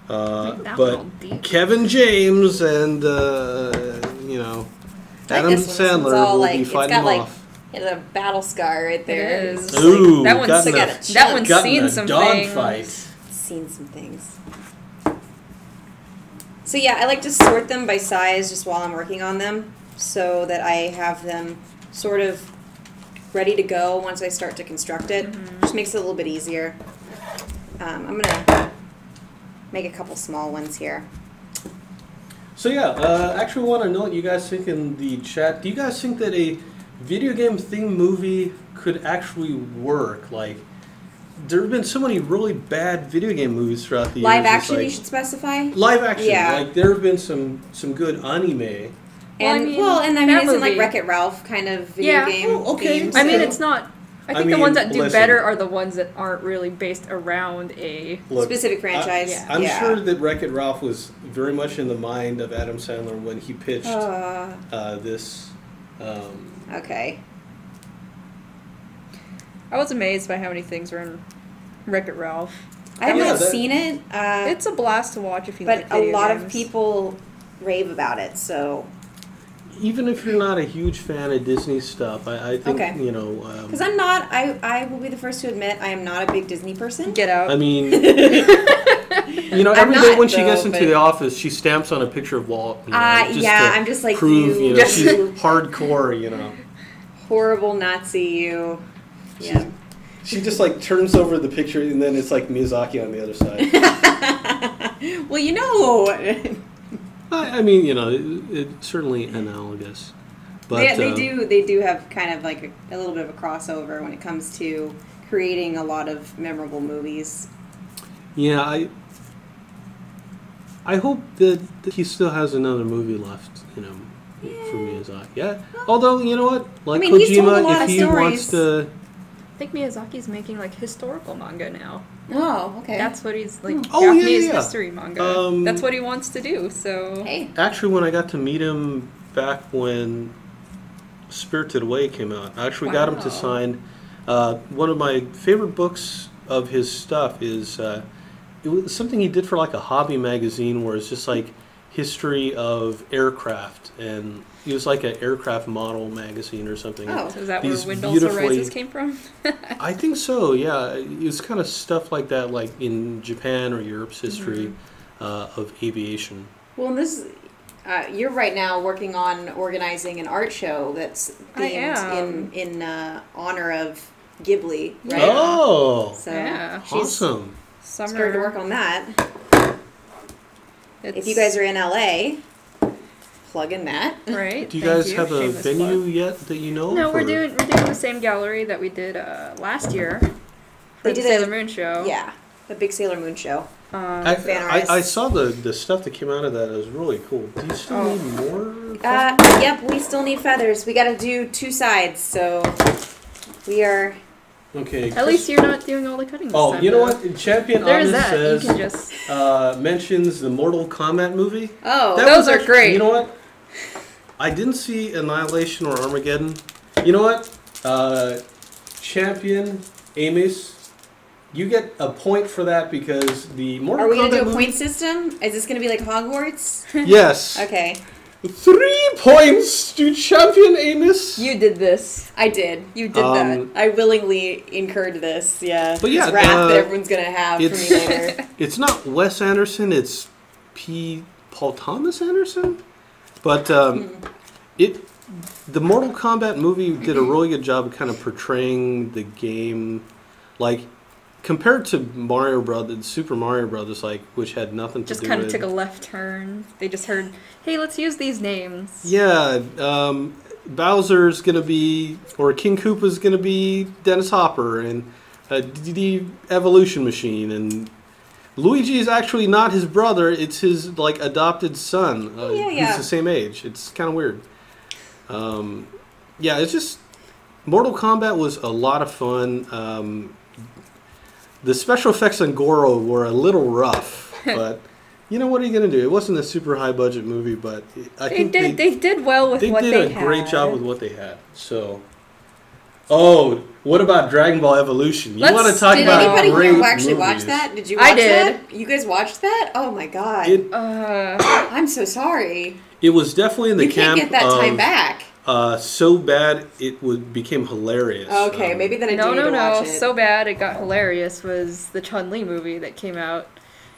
But Kevin James and Adam Sandler will be fighting them off. It's a battle scar right there. It is. Ooh, that one's seen some things. Fight. Seen some things. So yeah, I like to sort them by size just while I'm working on them, so that I have them sort of ready to go once I start to construct it. Just makes it a little bit easier. I'm gonna make a couple small ones here. So yeah, actually want to know what you guys think in the chat. Do you guys think that a video game themed movie could actually work? Like, there have been so many really bad video game movies throughout the years. Live action, you should specify? Live action. Yeah. Like, there have been some good anime. And, isn't like Wreck-It Ralph kind of video game? Oh, okay. Themes? I mean, it's not... I think the ones that do better are the ones that aren't really based around a specific franchise. I'm sure that Wreck-It Ralph was very much in the mind of Adam Sandler when he pitched this. Okay. I was amazed by how many things were in Wreck-It Ralph. I haven't seen it. It's a blast to watch if you like video But a lot games. of people rave about it, so... Even if you're not a huge fan of Disney stuff, I think, Because I'm not, I will be the first to admit, I am not a big Disney person. Get out. I mean, every day when she gets into the office, she stamps on a picture of Walt. I'm just like prove, you. She's hardcore, Horrible Nazi you. Yeah. She just like turns over the picture and then it's like Miyazaki on the other side. Well, I mean, it's certainly analogous. But they do have kind of like a little bit of a crossover when it comes to creating a lot of memorable movies. Yeah, I hope that he still has another movie left, for Miyazaki. Yeah. Although, you know what? Like Kojima, if he wants to... I think Miyazaki's making like historical manga now. Oh, okay. That's what he's like. Japanese history manga. That's what he wants to do. So. Hey. Actually, when I got to meet him back when Spirited Away came out, I actually got him to sign. One of my favorite books of his stuff is it was something he did for like a hobby magazine where it's just like history of aircraft, and it was like an aircraft model magazine or something. Oh, so is that where Wind Also Rises came from? I think so, yeah. It was kind of stuff like that, like in Japan or Europe's history of aviation. Well, you're right now working on organizing an art show that's themed in honor of Ghibli, right? Oh! So awesome. Started to work on that. If you guys are in LA, plug in that. Right. Do you guys have a venue yet that you know? No, we're doing the same gallery that we did last year for the Sailor Moon show. Yeah, the big Sailor Moon show. I saw the stuff that came out of that. It was really cool. Do you still need more? Yep, we still need feathers. We got to do 2 sides, so we are... Okay. At least you're not doing all the cutting this time. You know what? Champion Honest says, you can just... mentions the Mortal Kombat movie. Oh, those are great. You know what? I didn't see Annihilation or Armageddon. You know what? Champion Amos, you get a point for that because the Mortal Kombat movie... Are we going to do a point system? Is this going to be like Hogwarts? Yes. Okay. 3 points to Champion Amos. You did this. I did. You did that. I willingly incurred this, yeah. But yeah, this wrath that everyone's going to have for me later. It's not Wes Anderson, it's Paul Thomas Anderson? But the Mortal Kombat movie did a really good job of kind of portraying the game, like, compared to Mario Brothers, Super Mario Brothers, like, which had nothing to do with... Just kind of took a left turn. They just heard, hey, let's use these names. Yeah, Bowser's going to be, or King Koopa's going to be Dennis Hopper, and the Evolution Machine, and Luigi is actually not his brother, it's his, like, adopted son. He's the same age. It's kind of weird. It's just... Mortal Kombat was a lot of fun. The special effects on Goro were a little rough, but you know, what are you going to do? It wasn't a super high budget movie, but I think they did well with what they had. They did a great job with what they had. So, What about Dragon Ball Evolution? You want to talk Did about anybody great here actually movies. watch that? Did you watch I did. that? You guys watched that? Oh my god. I'm so sorry. It was definitely in the You can't camp get that time of, back. so bad it became hilarious. Okay, maybe then I do need to watch it. So bad it got hilarious was the Chun-Li movie that came out.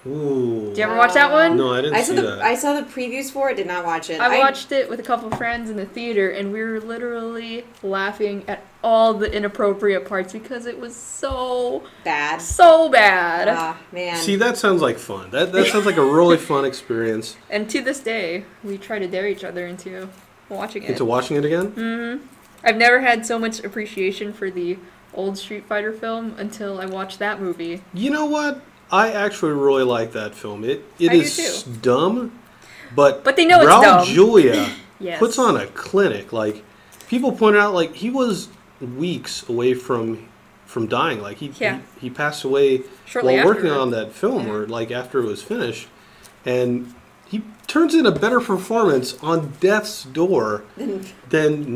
Ooh. Did you ever watch that one? No, I didn't see that. I saw the previews for it, did not watch it. I watched it with a couple friends in the theater, and we were literally laughing at all the inappropriate parts because it was so bad. So bad. Ah, man. See, that sounds like fun. That sounds like a really fun experience. And to this day, we try to dare each other into watching it. Into watching it again? Mm-hmm. I've never had so much appreciation for the old Street Fighter film until I watched that movie. You know what? I actually really like that film. It is dumb, but they know it's Raul dumb. Julia Yes. puts on a clinic. Like, people point out, like, he was weeks away from dying. Like, he passed away Shortly while working after. on that film, or like after it was finished, and he turns in a better performance on death's door than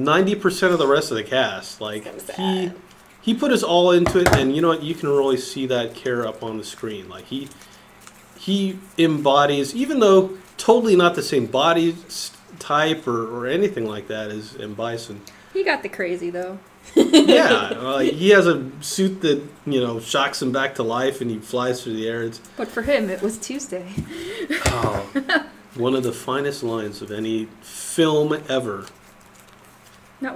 90% of the rest of the cast. Like, he put his all into it, and you know what? You can really see that care up on the screen. Like, he embodies, even though totally not the same body type or anything like that as M. Bison. He got the crazy though. Yeah, he has a suit that, you know, shocks him back to life, and he flies through the air. But for him, it was Tuesday. Oh, one of the finest lines of any film ever. That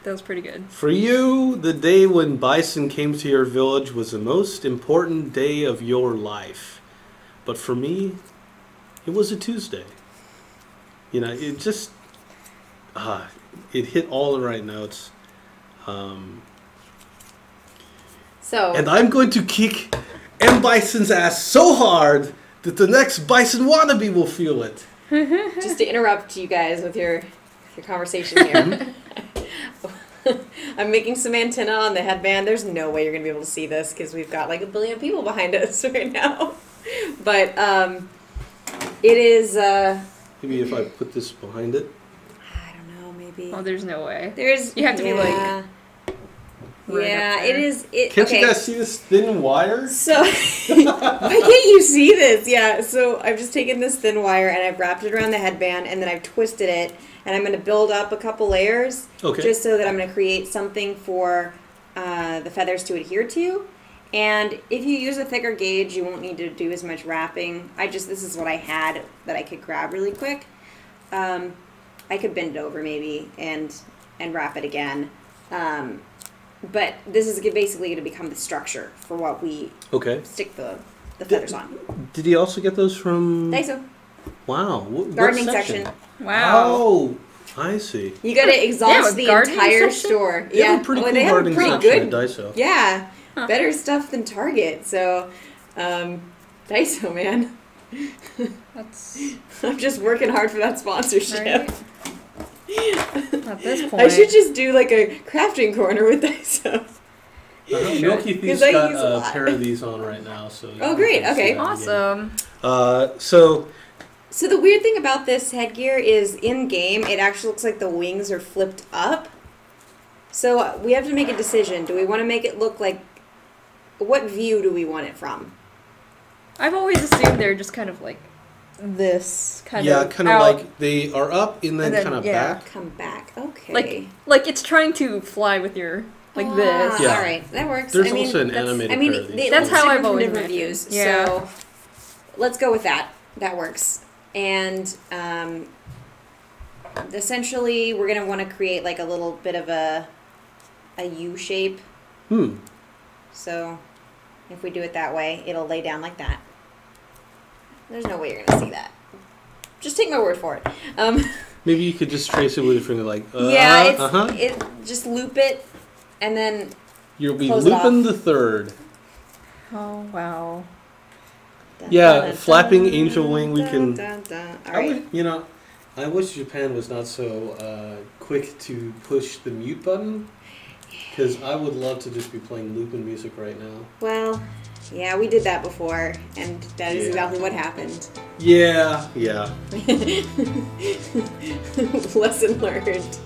was pretty good. For you, the day when Bison came to your village was the most important day of your life. But for me, it was a Tuesday. You know, it just... it hit all the right notes. And I'm going to kick M. Bison's ass so hard that the next Bison wannabe will feel it. Just to interrupt you guys with your conversation here. I'm making some antenna on the headband. There's no way you're going to be able to see this because we've got like 1 billion people behind us right now. But it is... Maybe if I put this behind it? I don't know, maybe... Oh, there's no way. You have to be like... Yeah, it is... Can't you guys see this thin wire? So, why can't you see this? Yeah, so I've just taken this thin wire and I've wrapped it around the headband and then I've twisted it and I'm going to build up a couple layers just so that I'm going to create something for the feathers to adhere to. And if you use a thicker gauge, you won't need to do as much wrapping. This is what I had that I could grab really quick. I could bend it over maybe and wrap it again. But this is basically going to become the structure for what we stick the feathers on. Did he also get those from... Daiso. Wow. Gardening what section. Wow. Oh, I see. You got to exhaust the entire store. They have a pretty cool gardening section at Daiso. Yeah. Huh. Better stuff than Target. So, Daiso, man. I'm just working hard for that sponsorship. Right? At this point. I should just do like a crafting corner with Daiso. Milky Thief's got a pair of these on right now. So oh, great. Okay. Awesome. So the weird thing about this headgear is in-game, it actually looks like the wings are flipped up. So we have to make a decision. Do we want to make it look like... What view do we want it from? I've always assumed they're just kind of like this. Kind of like they are up and then kind of back. Come back. Okay. Like it's trying to fly with your... Like this. Yeah. All right. That works. There's also an animated pair of these. That's how I've always different views. Yeah. So let's go with that. That works. And essentially, we're going to want to create like a little bit of a U shape. So if we do it that way, it'll lay down like that. There's no way you're going to see that. Just take my word for it. Maybe you could just trace it with your finger like... just loop it, and then you'll be looping the third. Oh, wow. Flapping Angel Wing, we can... All right. I wish Japan was not so quick to push the mute button. Because I would love to just be playing looping music right now. Well, yeah, we did that before, and that is exactly what happened. Yeah. Lesson learned.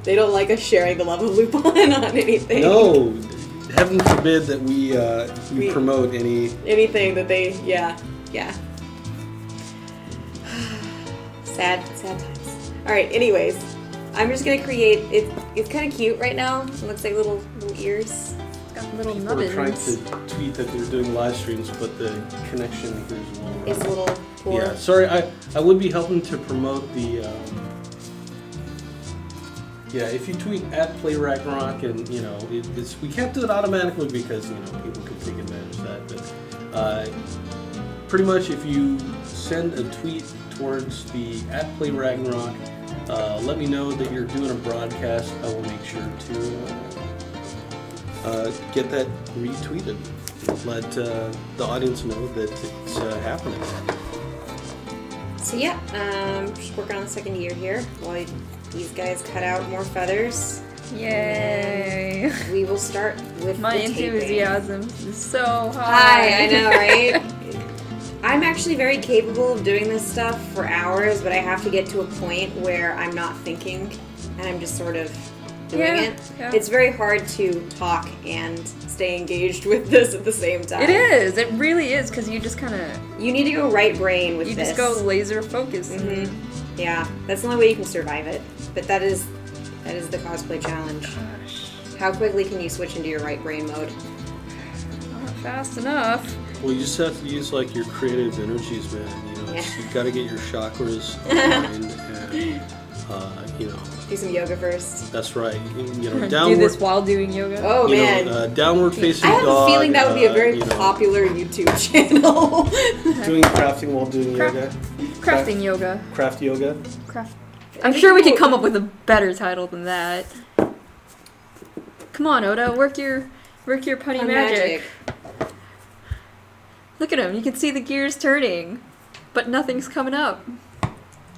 They don't like us sharing the love of Lupin on anything. No, heaven forbid that we promote anything that they. Yeah. Sad times. All right. Anyways, I'm just gonna create. It's kind of cute right now. It looks like little ears. Got little People are nubbins. trying to tweet that they're doing live streams, but the connection here is a little rough. It's a little poor. Yeah, sorry, I would be helping to promote the, if you tweet at PlayRagnarok and, we can't do it automatically because, people can take advantage of that, but pretty much if you send a tweet towards the at PlayRagnarok, let me know that you're doing a broadcast. I will make sure to get that retweeted. Let the audience know that it's happening. So yeah, just working on the second year here while these guys cut out more feathers. Yay! We will start with my the enthusiasm is so high. I know, right? I'm actually very capable of doing this stuff for hours, but I have to get to a point where I'm not thinking and I'm just sort of doing it. Yeah. It's very hard to talk and stay engaged with this at the same time. It is. It really is, because you just kind of... You need to go right brain with this. You just go laser focused. Mm-hmm. Yeah, that's the only way you can survive it. But that is the cosplay challenge. Gosh. How quickly can you switch into your right brain mode? Not fast enough. Well, you just have to use like your creative energies, man. You've got to get your chakras aligned and do some yoga first. That's right. Downward. Do this while doing yoga. Oh man. Downward facing dog. I have a feeling that would be a very popular YouTube channel. Doing crafting while doing yoga. Crafting yoga. Craft yoga. I'm sure we could come up with a better title than that. Come on, Oda, work your putty magic. Look at him. You can see the gears turning, but nothing's coming up.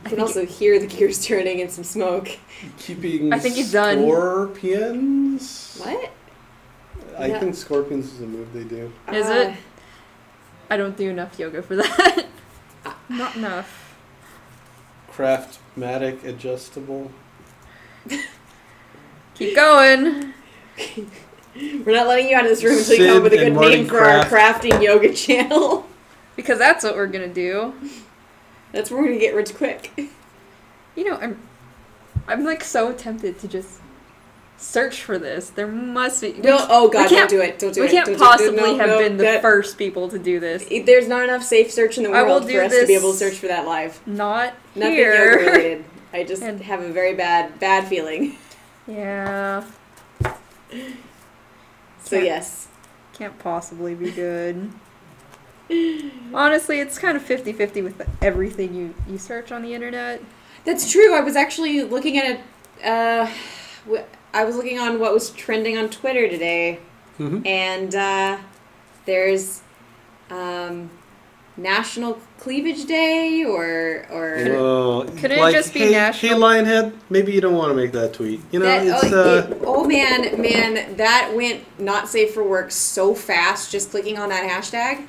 You can also hear the gears turning and some smoke. Keeping I think he's done. Scorpions? What? I think scorpions is a move they do. Is it? I don't do enough yoga for that. Not enough. Craftmatic adjustable. Keep going. We're not letting you out of this room until you come up with a good name for our crafting yoga channel. Because that's what we're going to do. That's where we're going to get rich quick. I'm like so tempted to just search for this. There must be. No, oh god, don't do it. Don't do it. We can't possibly have been the first people to do this. There's not enough safe search in the world for us to be able to search for that live. Nothing yoga related. I just have a very bad feeling. Yeah. So yes. Can't possibly be good. Honestly, it's kind of 50-50 with everything you search on the internet. That's true. I was actually looking at I was looking on what was trending on Twitter today, and there's National Cleavage Day or could it just be national? Hey, Lionhead, maybe you don't want to make that tweet. Man, that went not safe for work so fast. Just clicking on that hashtag.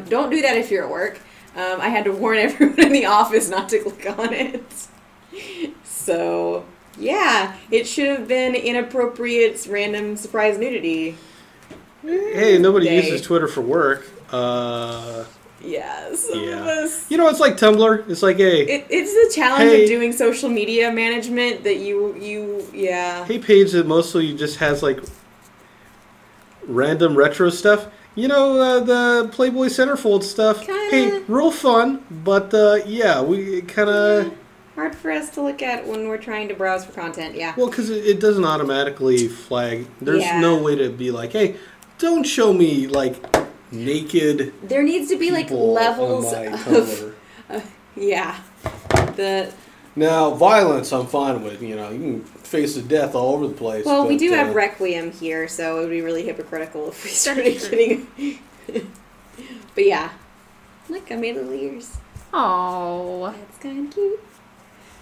Don't do that if you're at work. I had to warn everyone in the office not to click on it. So, yeah, it should have been inappropriate random surprise nudity. Hey, nobody uses Twitter for work. Yeah, some of us. It's like Tumblr. It's like, hey. It's the challenge of doing social media management that yeah. Hey, page that mostly just has, like, random retro stuff. The Playboy Centerfold stuff. Hey, real fun, but we kind of... Hard for us to look at when we're trying to browse for content, yeah. Well, because it doesn't automatically flag. There's no way to be like, hey, don't show me, like, naked... There needs to be, like, levels of... Now, violence I'm fine with. You can face the death all over the place. Well, we do have Requiem here, so it would be really hypocritical if we started getting... But yeah. Look, I made little ears. Oh, that's kind of cute.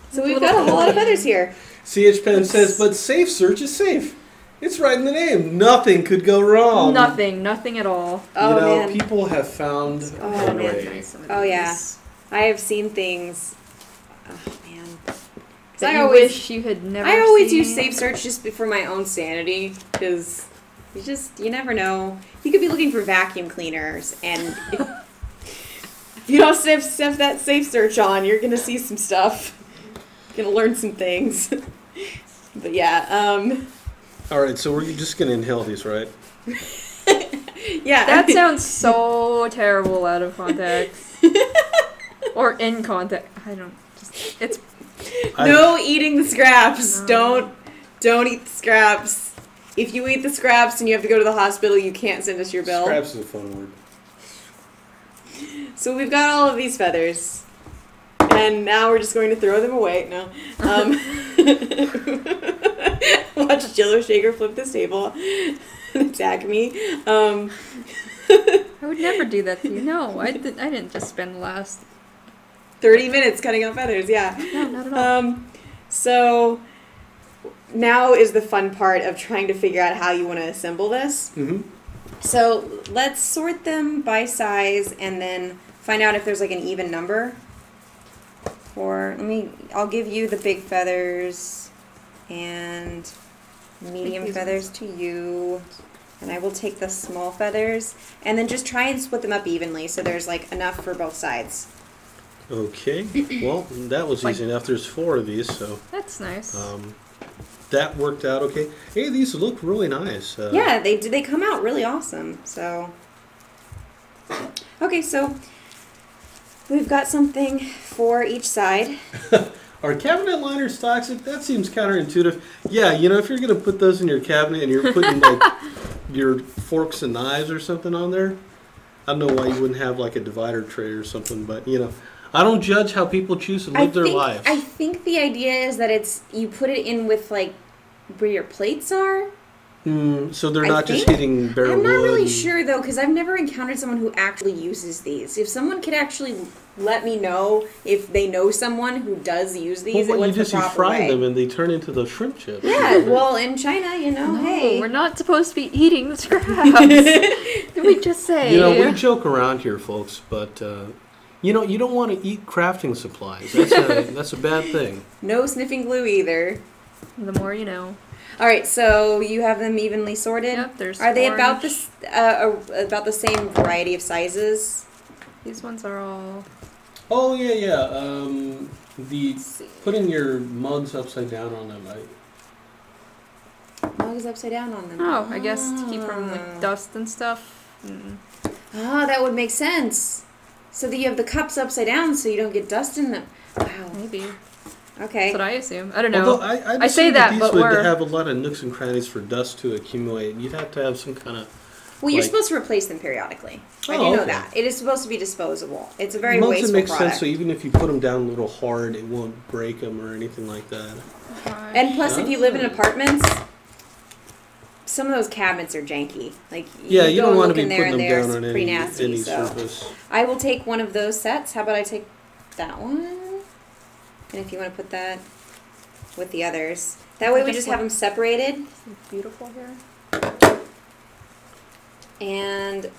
So we've got a whole lot of feathers here. CH Pen says, but safe search is safe. It's right in the name. Nothing could go wrong. Nothing at all. Oh, man. man. People have found a way. Oh, yeah. I have seen things. Oh, man. That I always wish you had never I always use Safe Search just for my own sanity, because you never know. You could be looking for vacuum cleaners, and if you don't have that Safe Search on, you're going to see some stuff. You're going to learn some things. But yeah, All right, so we're just going to inhale these, right? Yeah. That sounds so terrible out of context. Or in context. I don't. It's. No eating the scraps. No. Don't eat the scraps. If you eat the scraps and you have to go to the hospital, you can't send us your bill. Scraps is a fun word. So we've got all of these feathers. And now we're just going to throw them away. No. Watch JelloShaker flip this table and attack me. I would never do that to you. No, I didn't just spend the last 30 minutes cutting out feathers, yeah. No, not at all. So now is the fun part of trying to figure out how you want to assemble this. Mm-hmm. So let's sort them by size and then find out if there's like an even number. I'll give you the big feathers and medium feathers to you. And I will take the small feathers and then just try and split them up evenly so there's like enough for both sides. Okay. Well, that was easy enough. There's 4 of these, so that's nice. That worked out okay. Hey, these look really nice. Yeah, they come out really awesome. So, okay, so we've got something for each side. Are cabinet liners toxic? That seems counterintuitive. Yeah, if you're going to put those in your cabinet and you're putting like your forks and knives or something on there, I don't know why you wouldn't have like a divider tray or something, but I don't judge how people choose to live their lives. I think the idea is that you put it in with like where your plates are. So they're not just hitting bare wood. I'm not really sure though, because I've never encountered someone who actually uses these. If someone could actually let me know if they know someone who does use these, well, you fry them and they turn into those shrimp chips. Yeah, well, in China, no, hey, we're not supposed to be eating the scraps. Did we just say? We joke around here, folks, but you don't want to eat crafting supplies. That's a bad thing. No sniffing glue either. The more you know. All right, so you have them evenly sorted. Yep, there's. Are they about this about the same variety of sizes? These ones are all. Oh yeah. Putting your mugs upside down on them. Mugs upside down on them. Oh, I guess to keep from like dust and stuff. That would make sense. So that you have the cups upside down, so you don't get dust in them. Wow. Maybe. Okay. That's what I assume. I don't know. Although I say that, these but would we're have a lot of nooks and crannies for dust to accumulate. You'd have to have some kind of. Well, you're supposed to replace them periodically. I do know that. It is supposed to be disposable. It's a very wasteful makes product. sense. So even if you put them down a little hard, it won't break them or anything like that. And plus, if you live in apartments, some of those cabinets are janky. Like you don't want to be putting them down on pretty any nasty. surface. I will take one of those sets. How about I take that one? And if you want to put that with the others, that way we just have them separated. Beautiful here. And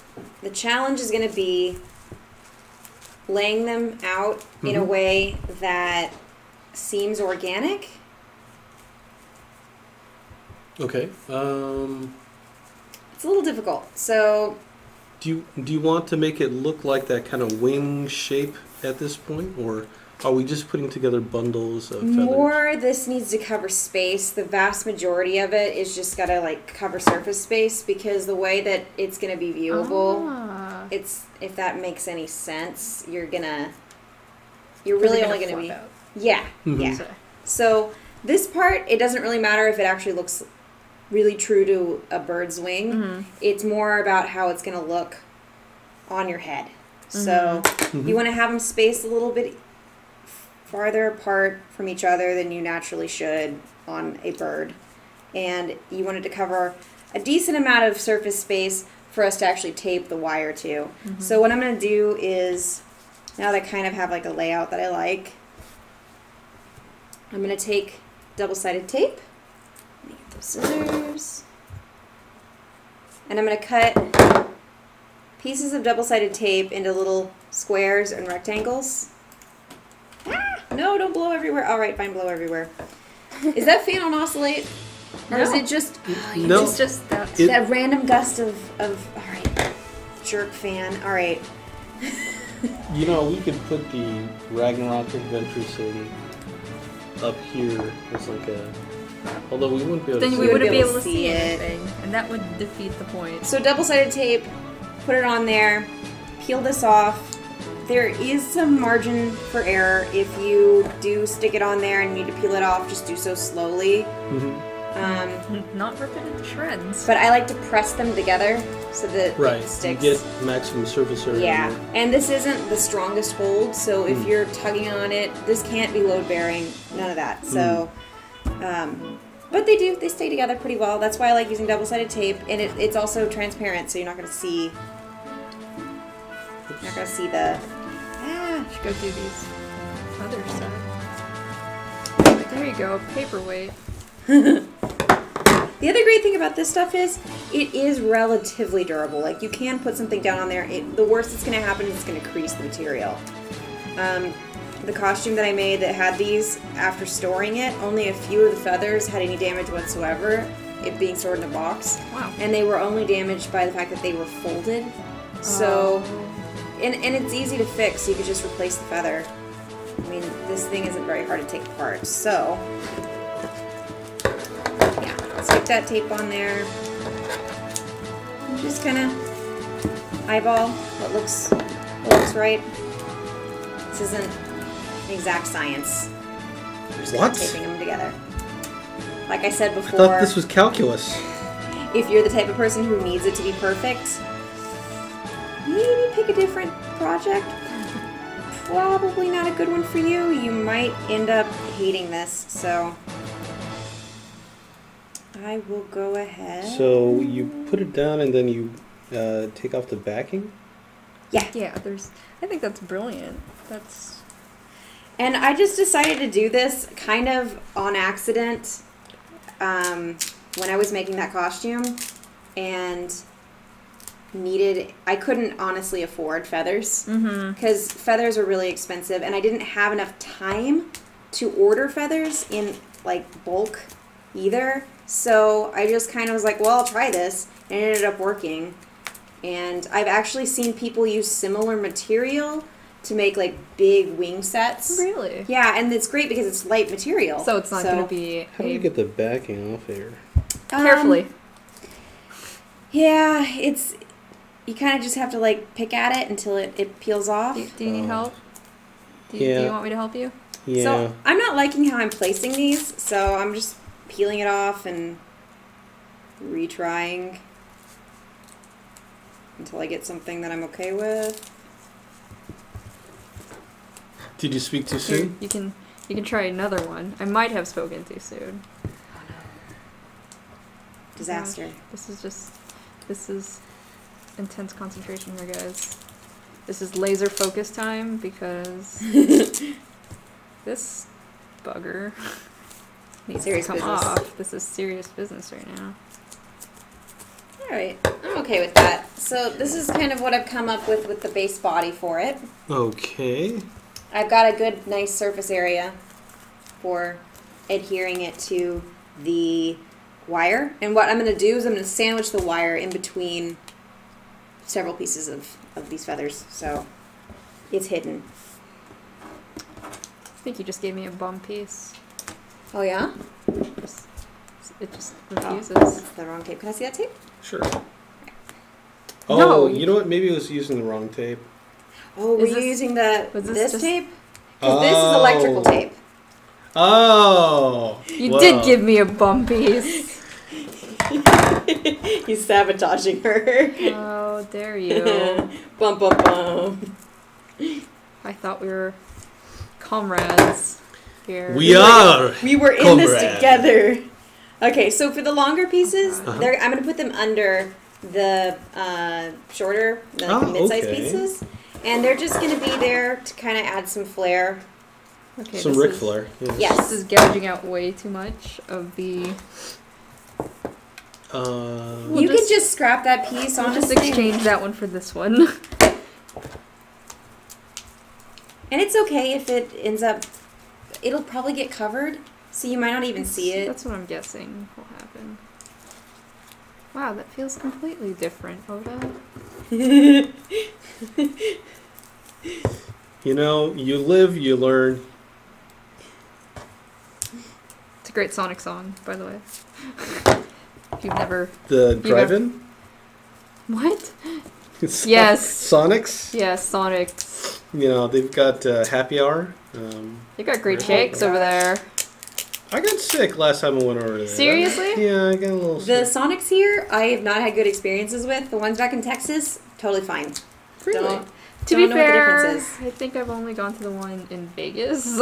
the challenge is going to be laying them out in a way that seems organic. Okay. It's a little difficult. So do you want to make it look like that kind of wing shape at this point, or are we just putting together bundles of feathers? More, this needs to cover space. The vast majority of it is just got to like cover surface space, because the way that it's going to be viewable, it's, if that makes any sense, you're really only going to be out. Yeah. So this part, it doesn't really matter if it actually looks really true to a bird's wing. It's more about how it's going to look on your head. So you want to have them spaced a little bit farther apart from each other than you naturally should on a bird. And you wanted to cover a decent amount of surface space for us to actually tape the wire to. So what I'm going to do is, now that I kind of have like a layout that I like, I'm going to take double-sided tape. Let me get those scissors. And I'm going to cut pieces of double-sided tape into little squares and rectangles. Ah, no, don't blow everywhere. All right, fine, blow everywhere. Is that fan on oscillate? Or is it just... No. It's just that random gust of... All right, jerk fan. All right. You know, we could put the Ragnarok Adventure City up here as like a... Although we wouldn't be able to see it. Then we wouldn't be able to see anything, and that would defeat the point. So double-sided tape, put it on there, peel this off. There is some margin for error. If you do stick it on there and need to peel it off, just do so slowly. Not rip it into shreds. But I like to press them together so that it sticks. You get maximum surface area. Yeah, and this isn't the strongest hold, so if you're tugging on it, this can't be load-bearing, none of that. So, but they stay together pretty well. That's why I like using double-sided tape, and it's also transparent, so you're not going to see... You're not going to see the... I should go do these other stuff. There you go, paperweight. The other great thing about this stuff is it is relatively durable. Like, you can put something down on there. The worst that's going to happen is it's going to crease the material. The costume that I made that had these, after storing it, only a few of the feathers had any damage whatsoever, it being stored in a box. Wow. And they were only damaged by the fact that they were folded. So, and it's easy to fix, so you could just replace the feather. I mean, this thing isn't very hard to take apart. So, yeah, stick that tape on there. And just kind of eyeball what looks right. This isn't an exact science. We're just What? taping them together. Like I said before, I thought this was calculus. if you're the type of person who needs it to be perfect, maybe pick a different project. Probably not a good one for you. You might end up hating this, so I will go ahead. So you put it down and then you take off the backing? Yeah. Yeah, I think that's brilliant. And I just decided to do this kind of on accident when I was making that costume, and I couldn't honestly afford feathers because feathers are really expensive, and I didn't have enough time to order feathers in like bulk either. So I just kind of was like, well, I'll try this, and it ended up working. And I've actually seen people use similar material to make like big wing sets. Really? Yeah, and it's great because it's light material. So it's not going to be... How do you get the backing off here? Carefully. Yeah, you kind of just have to like pick at it until it peels off. Do you need help? Do you want me to help you? Yeah. So I'm not liking how I'm placing these, so I'm just peeling it off and retrying until I get something that I'm okay with. Did you speak too soon? You can try another one. I might have spoken too soon. Oh no. Disaster. This is intense concentration here, guys. This is laser focus time because this bugger needs to come off. This is serious business right now. Alright, I'm okay with that. So this is kind of what I've come up with the base body for it. Okay. I've got a good, nice surface area for adhering it to the wire. And what I'm going to do is I'm going to sandwich the wire in between several pieces of these feathers. So it's hidden. I think you just gave me a bum piece. Oh, yeah? It just refuses. Oh, that's the wrong tape. Can I see that tape? Sure. Oh, No. You know what? Maybe it was using the wrong tape. Oh, were you using this just... tape? Because this is electrical tape. Oh. You did give me a bum piece. He's sabotaging her. Oh, dare you. Bum, bum, bum. I thought we were comrades here. We are. We were in this together. Okay, so for the longer pieces, I'm going to put them under the shorter, the mid-sized pieces. And they're just going to be there to kind of add some flair. Okay, some Ric Flair. Yes. This is gouging out way too much of the... We'll you just- can just scrap that piece, I'll honestly. just exchange that one for this one. And it's okay if it ends up... It'll probably get covered, so you might not even see it. That's what I'm guessing will happen. Wow, that feels completely different, Oda. You know, you live, you learn. It's a great Sonic song, by the way. If you've never... The You drive-in? What? Yes. Sonics? Yeah, Sonics. You know, they've got happy hour. They got great Oh, shakes over there. I got sick last time I went over there. Seriously? Yeah, I got a little The sick. Sonics here, I have not had good experiences with. The ones back in Texas, totally fine. Really? Don't To be know what the fair, difference is. I think I've only gone to the one in Vegas.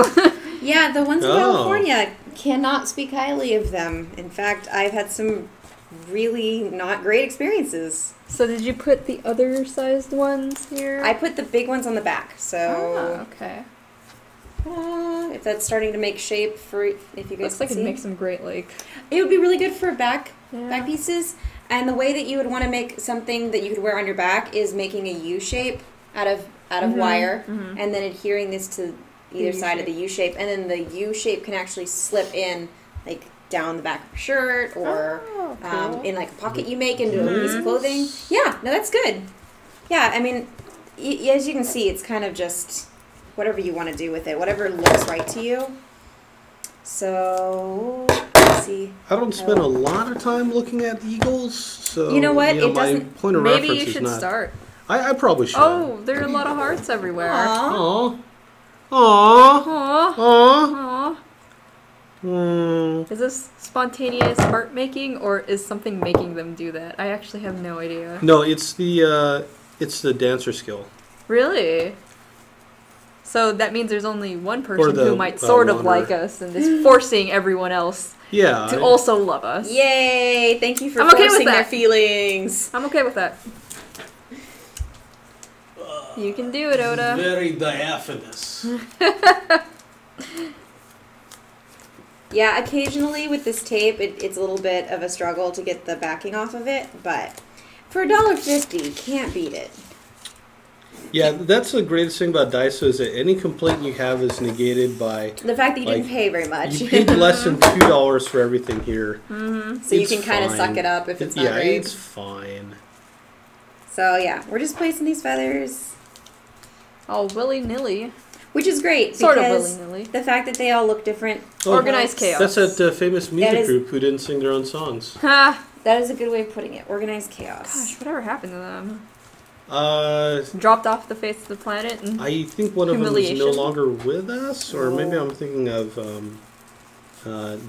Yeah, the ones in Oh. California, cannot speak highly of them. In fact, I've had some really not great experiences. So did you put the other sized ones here? I put the big ones on the back, so okay. if that's starting to make shape for if you guys Looks like can it see. makes them great, like... It would be really good for back Yeah. pieces. And the way that you would want to make something that you could wear on your back is making a U shape out of wire, and then adhering this to either side of the U shape, and then the U shape can actually slip in like down the back of your shirt or cool. in like a pocket you make into a piece of clothing. Yeah, no, that's good. Yeah, I mean, as you can see, it's kind of just whatever you want to do with it, whatever looks right to you. So, let's see. I don't spend a lot of time looking at the Eagles, so You know what? It my doesn't- point of Maybe reference you is should not. start. I probably should. Oh, there are a lot of hearts everywhere. Aww. Aww. Aww. Aw. Aww. Aw. Mm. Is this spontaneous heart making, or is something making them do that? I actually have no idea. No, it's the dancer skill. Really? So that means there's only one person the, who might sort of wanderer. like us and is forcing everyone else Yeah. to also love us. Yay! Thank you for I'm okay with forcing their that. feelings. I'm okay with that. You can do it, Oda. Very diaphanous. Yeah, occasionally with this tape, it's a little bit of a struggle to get the backing off of it, but for $1.50, can't beat it. Yeah, that's the greatest thing about Daiso is that any complaint you have is negated by The fact that you didn't Like, pay very much. you paid less than $2 for everything here. So you It's can kind of fine. suck it up if it's not Yeah, great. it's fine. So yeah, we're just placing these feathers, All willy-nilly. which is great Sort of because willy-nilly. the fact that they all look different. Oh, Organized chaos. That's that famous music is- group who didn't sing their own songs. Ha! That is a good way of putting it. Organized chaos. Gosh, whatever happened to them? I Dropped off the face of the planet and... think one of them is no Humiliation? longer with us, or maybe Oh. I'm thinking of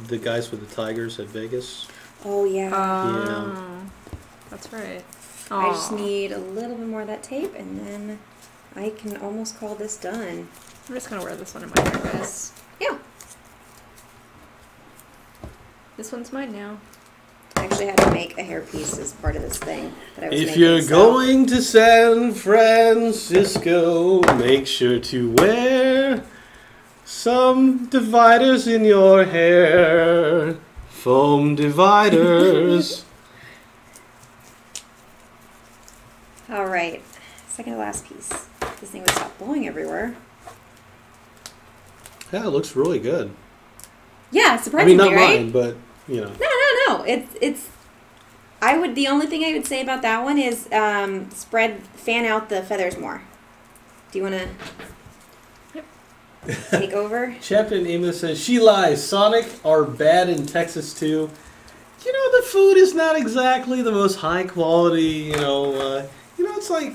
the guys with the Tigers at Vegas. Oh yeah. Oh, that's right. I just Aw. need a little bit more of that tape, and then I can almost call this done. I'm just gonna wear this one in my hair, guys. Yeah. This one's mine now. I actually had to make a hairpiece as part of this thing that I was If making, you're so- going to San Francisco, make sure to wear some dividers in your hair. Foam dividers. All right, second to last piece. This thing would stop blowing everywhere. Yeah, it looks really good. Yeah, I mean, surprisingly, not right? mine, but you know. No. It's. I would. The only thing I would say about that one is fan out the feathers more. Do you want to take over? Captain Amos says she lies. Sonic are bad in Texas too. You know, the food is not exactly the most high quality. It's like.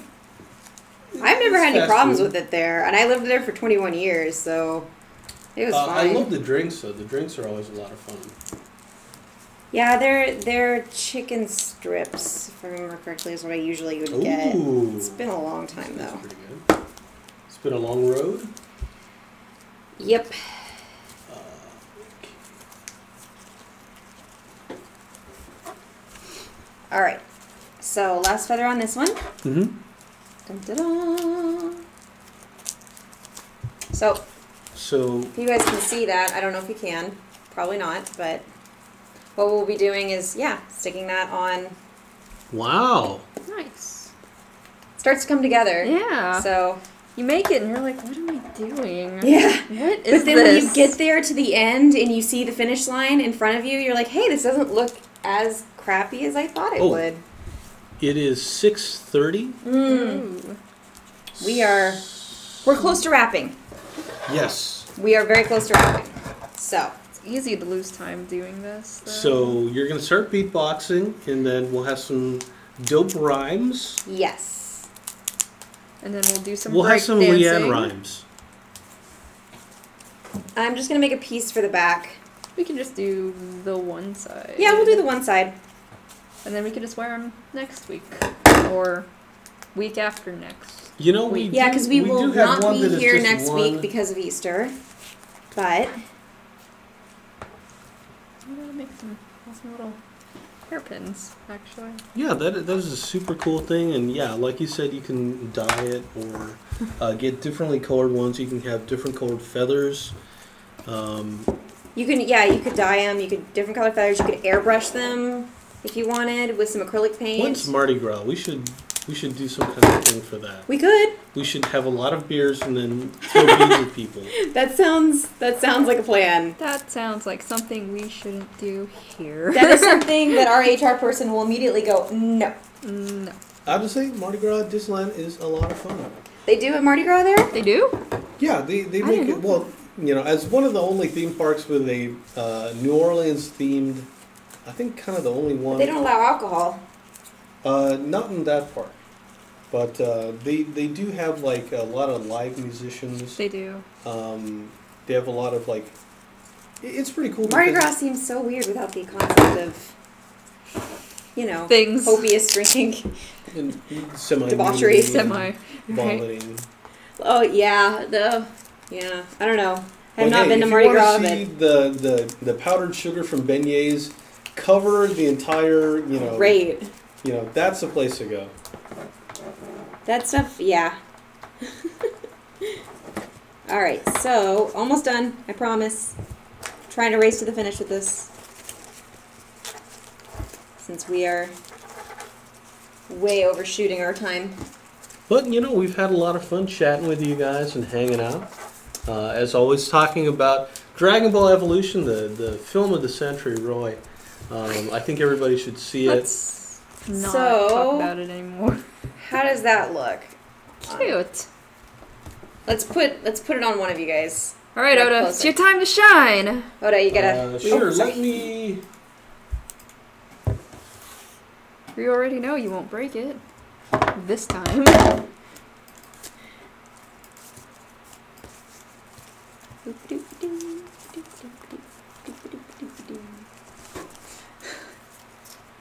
I've never had any fast problems food. with it there, and I lived there for 21 years, so it was I fine. love the drinks though. The drinks are always a lot of fun. Yeah, they're chicken strips, if I remember correctly, is what I usually would get. Ooh. It's been a long time That's though. pretty good. It's been a long road. Yep. All right. So last feather on this one. Mm-hmm. Dun, dun, dun. So So if you guys can see that, I don't know if you can. Probably not, but what we'll be doing is, sticking that on. Wow. Nice. Starts to come together. Yeah. So you make it and you're like, what am I doing? yeah. What is But then this? when you get there to the end and you see the finish line in front of you, you're like, hey, this doesn't look as crappy as I thought it would. It is 6:30. Ooh. We're close to wrapping. Yes. We are very close to wrapping. So It's easy to lose time doing this. Though. So you're going to start beatboxing, and then we'll have some dope rhymes. yes. And then we'll do some We'll have break some dancing. Leanne rhymes. I'm just gonna make a piece for the back. We can just do the one side. Yeah, we'll do the one side. And then we can just wear them next week. Or week after next. You know, Yeah, because we will do have not one be that is here just next one. week because of Easter. But I'm gonna make some little hairpins, actually. Yeah, that is a super cool thing, and yeah, like you said, you can dye it or get differently colored ones. You can have different colored feathers. you could dye them. You could different color feathers. You could airbrush them if you wanted with some acrylic paint. When's Mardi Gras? We should do some kind of thing for that. We could. We should have a lot of beers and then throw beads at people. That sounds like a plan. That sounds like something we shouldn't do here. That is something that our HR person will immediately go, no. No. Obviously, Mardi Gras Disneyland is a lot of fun. They do at Mardi Gras there? They do? Yeah, they make didn't it, know well, you know, as one of the only theme parks with a New Orleans themed, I think kind of the only one. They don't allow alcohol. Not in that park. But they do have like a lot of live musicians. They do. They have a lot of like, it's pretty cool. Mardi because- Gras seems so weird without the concept of, you know, Things. copious drinking. and semi Debauchery. Semi. vomiting. Oh yeah, I don't know. I've But not hey, been to if Mardi you Gras, want to but see the powdered sugar from beignets cover the entire, great. That's the place to go. That stuff, yeah. All right, so almost done. I promise. Trying to race to the finish with this, since we are way overshooting our time. But we've had a lot of fun chatting with you guys and hanging out. As always, talking about Dragon Ball Evolution, the film of the century, Roy. I think everybody should see it. Let's not So- talk about it anymore. How does that look? Cute. Let's put it on one of you guys. All right, Get Oda, closer. it's your time to shine. Oda, you gotta. Sure, sorry. let me. You already know you won't break it. This time.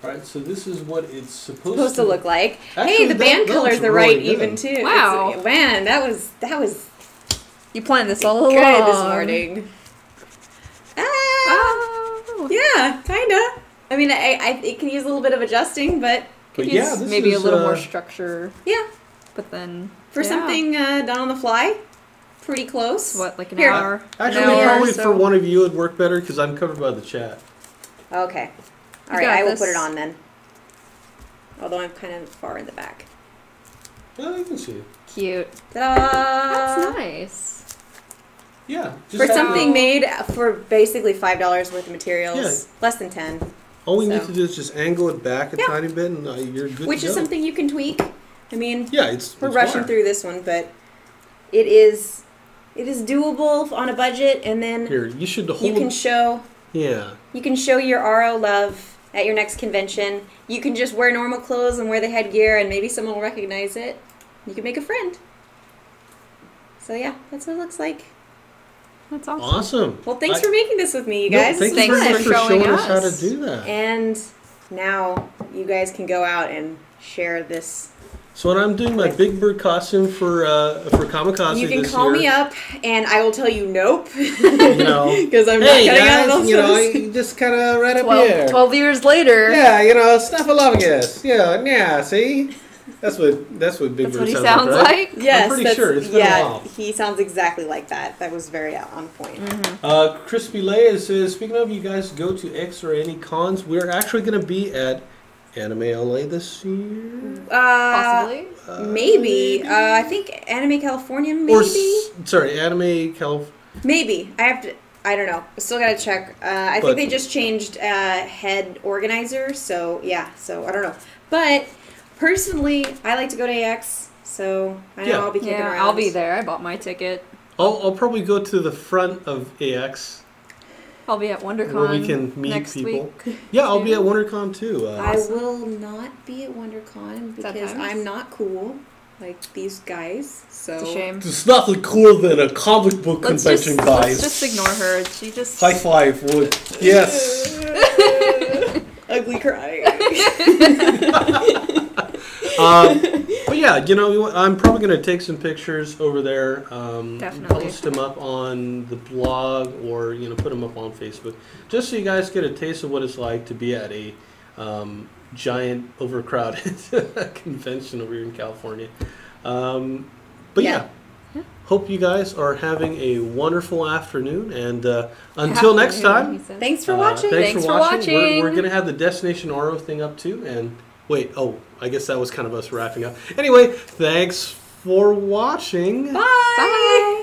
Alright, so this is what it's Supposed to look like. Actually, Hey, the that band looks colors are really right good. even too. Wow. Man, that was You planned this all along. good this morning. Ah, Oh. yeah, kinda. I mean, it can use a little bit of adjusting, but But Could yeah, use this maybe is, a little more structure, yeah, but then for yeah. something done on the fly, pretty close. What, like an Here. hour? Actually, An hour probably or so? for one of you it'd work better because I'm covered by the chat. Okay. All You right, got I will this. put it on then. Although I'm kind of far in the back. Well, you can see it. Cute. Ta-da! That's nice. Yeah. just For have something to- made for basically $5 worth of materials, less than 10, All we need so. to do is just angle it back a Yeah. tiny bit and you're good which to is go. something you can tweak. I mean, Yeah, it's we're it's rushing fire. through this one, but it is doable on a budget, and then Here, you should hold. you can show your RO love at your next convention. You can just wear normal clothes and wear the headgear, and maybe someone will recognize it. You can make a friend. So yeah, that's what it looks like. That's awesome. Awesome. Well, thanks for making this with me, you No, guys. thank This you was very fun. much for showing showing us how to us. do that. And now you guys can go out and share this. So when I'm doing my Big Bird costume for Kamikaze You can this call year, me up, and I will tell you nope. You know, Because I'm hey not cutting out guys, those you know, toes. you just kind of right up here. 12 years later. Yeah, Snuffleupagus. Yeah, see? That's what Big That's Bird what he sounds sounds like, right? like. Yes, pretty sure. It's been a while. he sounds exactly like that. That was very on point. Crispy Leia says, speaking of, you guys go to X or any cons, we're actually going to be at Anime LA this year. Possibly. Maybe. I think Anime California, maybe. Anime California. Maybe. I don't know. Still gotta check. I think they just changed head organizer, so yeah. So I don't know. But personally, I like to go to AX, so I know I'll be kicking around. I'll be there. I bought my ticket. I'll probably go to the front of AX. I'll be at WonderCon where we can meet next people. week. Yeah, I'll be at WonderCon too. I will not be at WonderCon because Sometimes. I'm not cool like these guys. So It's a shame. It's nothing cooler than a comic book convention, guys. Let's just ignore her. She just... High five. Yes. Ugly cry. But yeah, you know, I'm probably going to take some pictures over there. Definitely. Post them up on the blog or, put them up on Facebook. Just so you guys get a taste of what it's like to be at a giant, overcrowded convention over here in California. But yeah. Hope you guys are having a wonderful afternoon. And until next time. Thanks for watching. Thanks for watching. We're going to have the Destination Oro thing up too. And wait, I guess that was kind of us wrapping up. Anyway, thanks for watching. Bye.